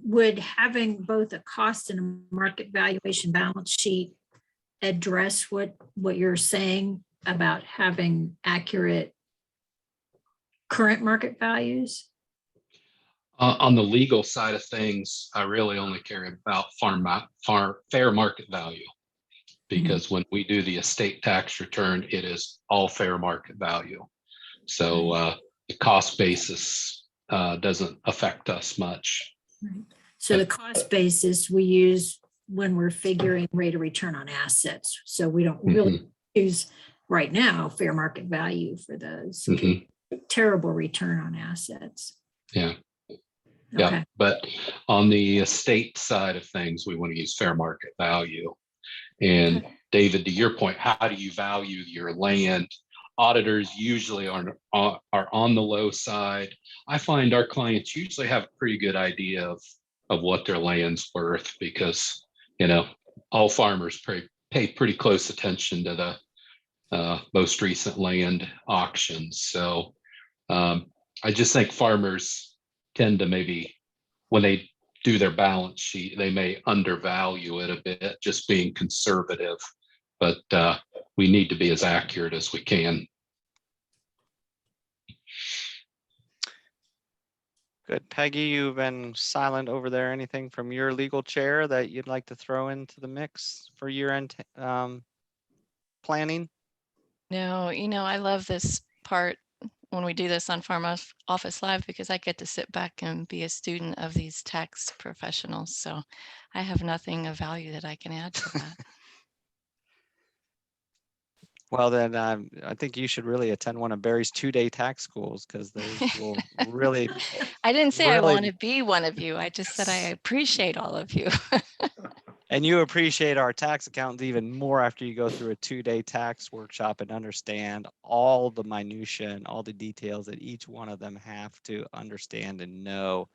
would having both a cost and a market valuation balance sheet address what you're saying about having accurate current market values? On the legal side of things, I really only care about fair market value, because when we do the estate tax return, it is all fair market value. So the cost basis doesn't affect us much. Right. So the cost basis we use when we're figuring rate of return on assets. So we don't really use right now fair market value for those. Terrible return on assets. Yeah. Okay. Yeah. But on the estate side of things, we want to use fair market value. And David, to your point, how do you value your land? Auditors usually are on the low side. I find our clients usually have a pretty good idea of what their land's worth, because, all farmers pay pretty close attention to the most recent land auctions. So I just think farmers tend to, maybe when they do their balance sheet, they may undervalue it a bit, just being conservative, but we need to be as accurate as we can. Good. Peggy, you've been silent over there. Anything from your legal chair that you'd like to throw into the mix for year-end planning? No, I love this part when we do this on Farm Office Live, because I get to sit back and be a student of these tax professionals. So I have nothing of value that I can add to that. Well, then I think you should really attend one of Barry's 2-day tax schools, because those will really. I didn't say I really- want to be one of you. I just said I appreciate all of you. And you appreciate our tax accountants even more after you go through a 2-day tax workshop and understand all the minutia and all the details that each one of them have to understand and know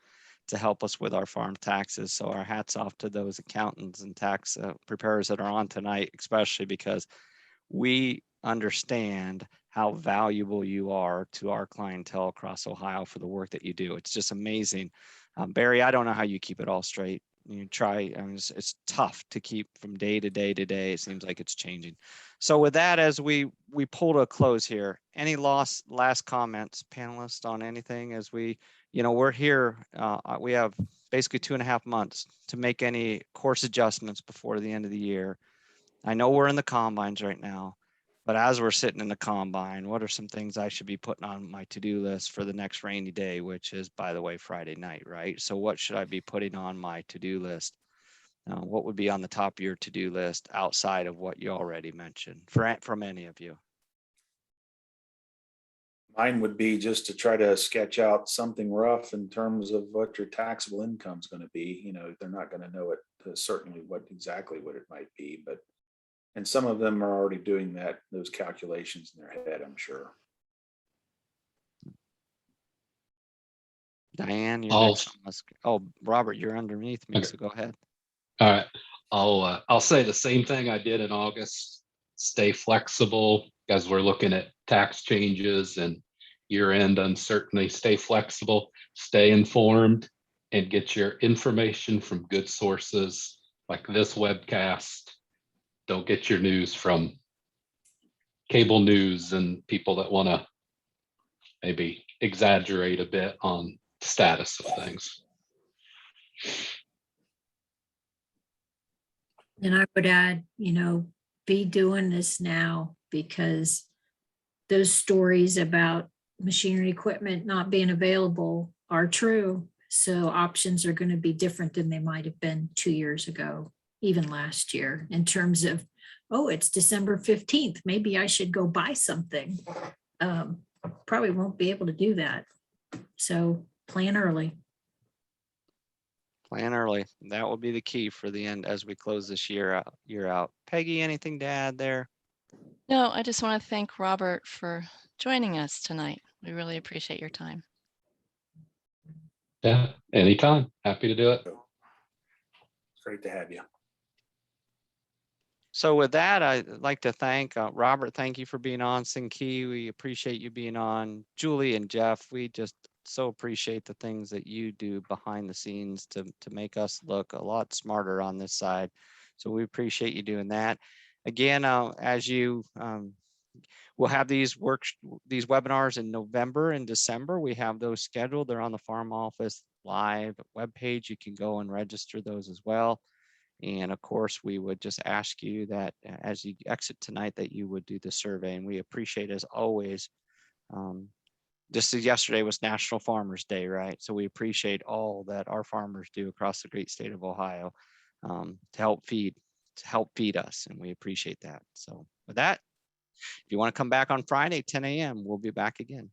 to help us with our farm taxes. So our hats off to those accountants and tax preparers that are on tonight, especially because we understand how valuable you are to our clientele across Ohio for the work that you do. It's just amazing. Barry, I don't know how you keep it all straight. You try, it's tough to keep from day to day to day. It seems like it's changing. So with that, as we pull to a close here, any last comments, panelists, on anything as we're here, we have basically 2.5 months to make any course adjustments before the end of the year. I know we're in the combines right now, but as we're sitting in the combine, what are some things I should be putting on my to-do list for the next rainy day, which is, by the way, Friday night, right? So what should I be putting on my to-do list? What would be on the top of your to-do list outside of what you already mentioned from any of you? Mine would be just to try to sketch out something rough in terms of what your taxable income is going to be. They're not going to know it certainly exactly what it might be, and some of them are already doing those calculations in their head, I'm sure. Diane, you're I'll- next on this. Oh, Robert, you're underneath me, Okay. so go ahead. All right, I'll say the same thing I did in August. Stay flexible as we're looking at tax changes and year-end uncertainty. Stay flexible, stay informed, and get your information from good sources like this webcast. Don't get your news from cable news and people that want to maybe exaggerate a bit on status of things. And I would add, be doing this now, because those stories about machinery equipment not being available are true. So options are going to be different than they might have been 2 years ago, even last year, in terms of, oh, it's December 15th. Maybe I should go buy something. Probably won't be able to do that. So plan early. Plan early. That will be the key for the end as we close this year out. Peggy, anything to add there? No, I just want to thank Robert for joining us tonight. We really appreciate your time. Yeah, anytime. Happy to do it. It's great to have you. So with that, I'd like to thank Robert. Thank you for being on. Sinki, we appreciate you being on. Julie and Jeff, we just so appreciate the things that you do behind the scenes to make us look a lot smarter on this side. So we appreciate you doing that. Again, as you we'll have these webinars in November and December. We have those scheduled. They're on the Farm Office Live webpage. You can go and register those as well. And of course, we would just ask you that as you exit tonight, that you would do the survey. And we appreciate, as always, just as yesterday was National Farmers Day, right? So we appreciate all that our farmers do across the great state of Ohio to help feed us. And we appreciate that. So with that, if you want to come back on Friday, 10 a.m., we'll be back again.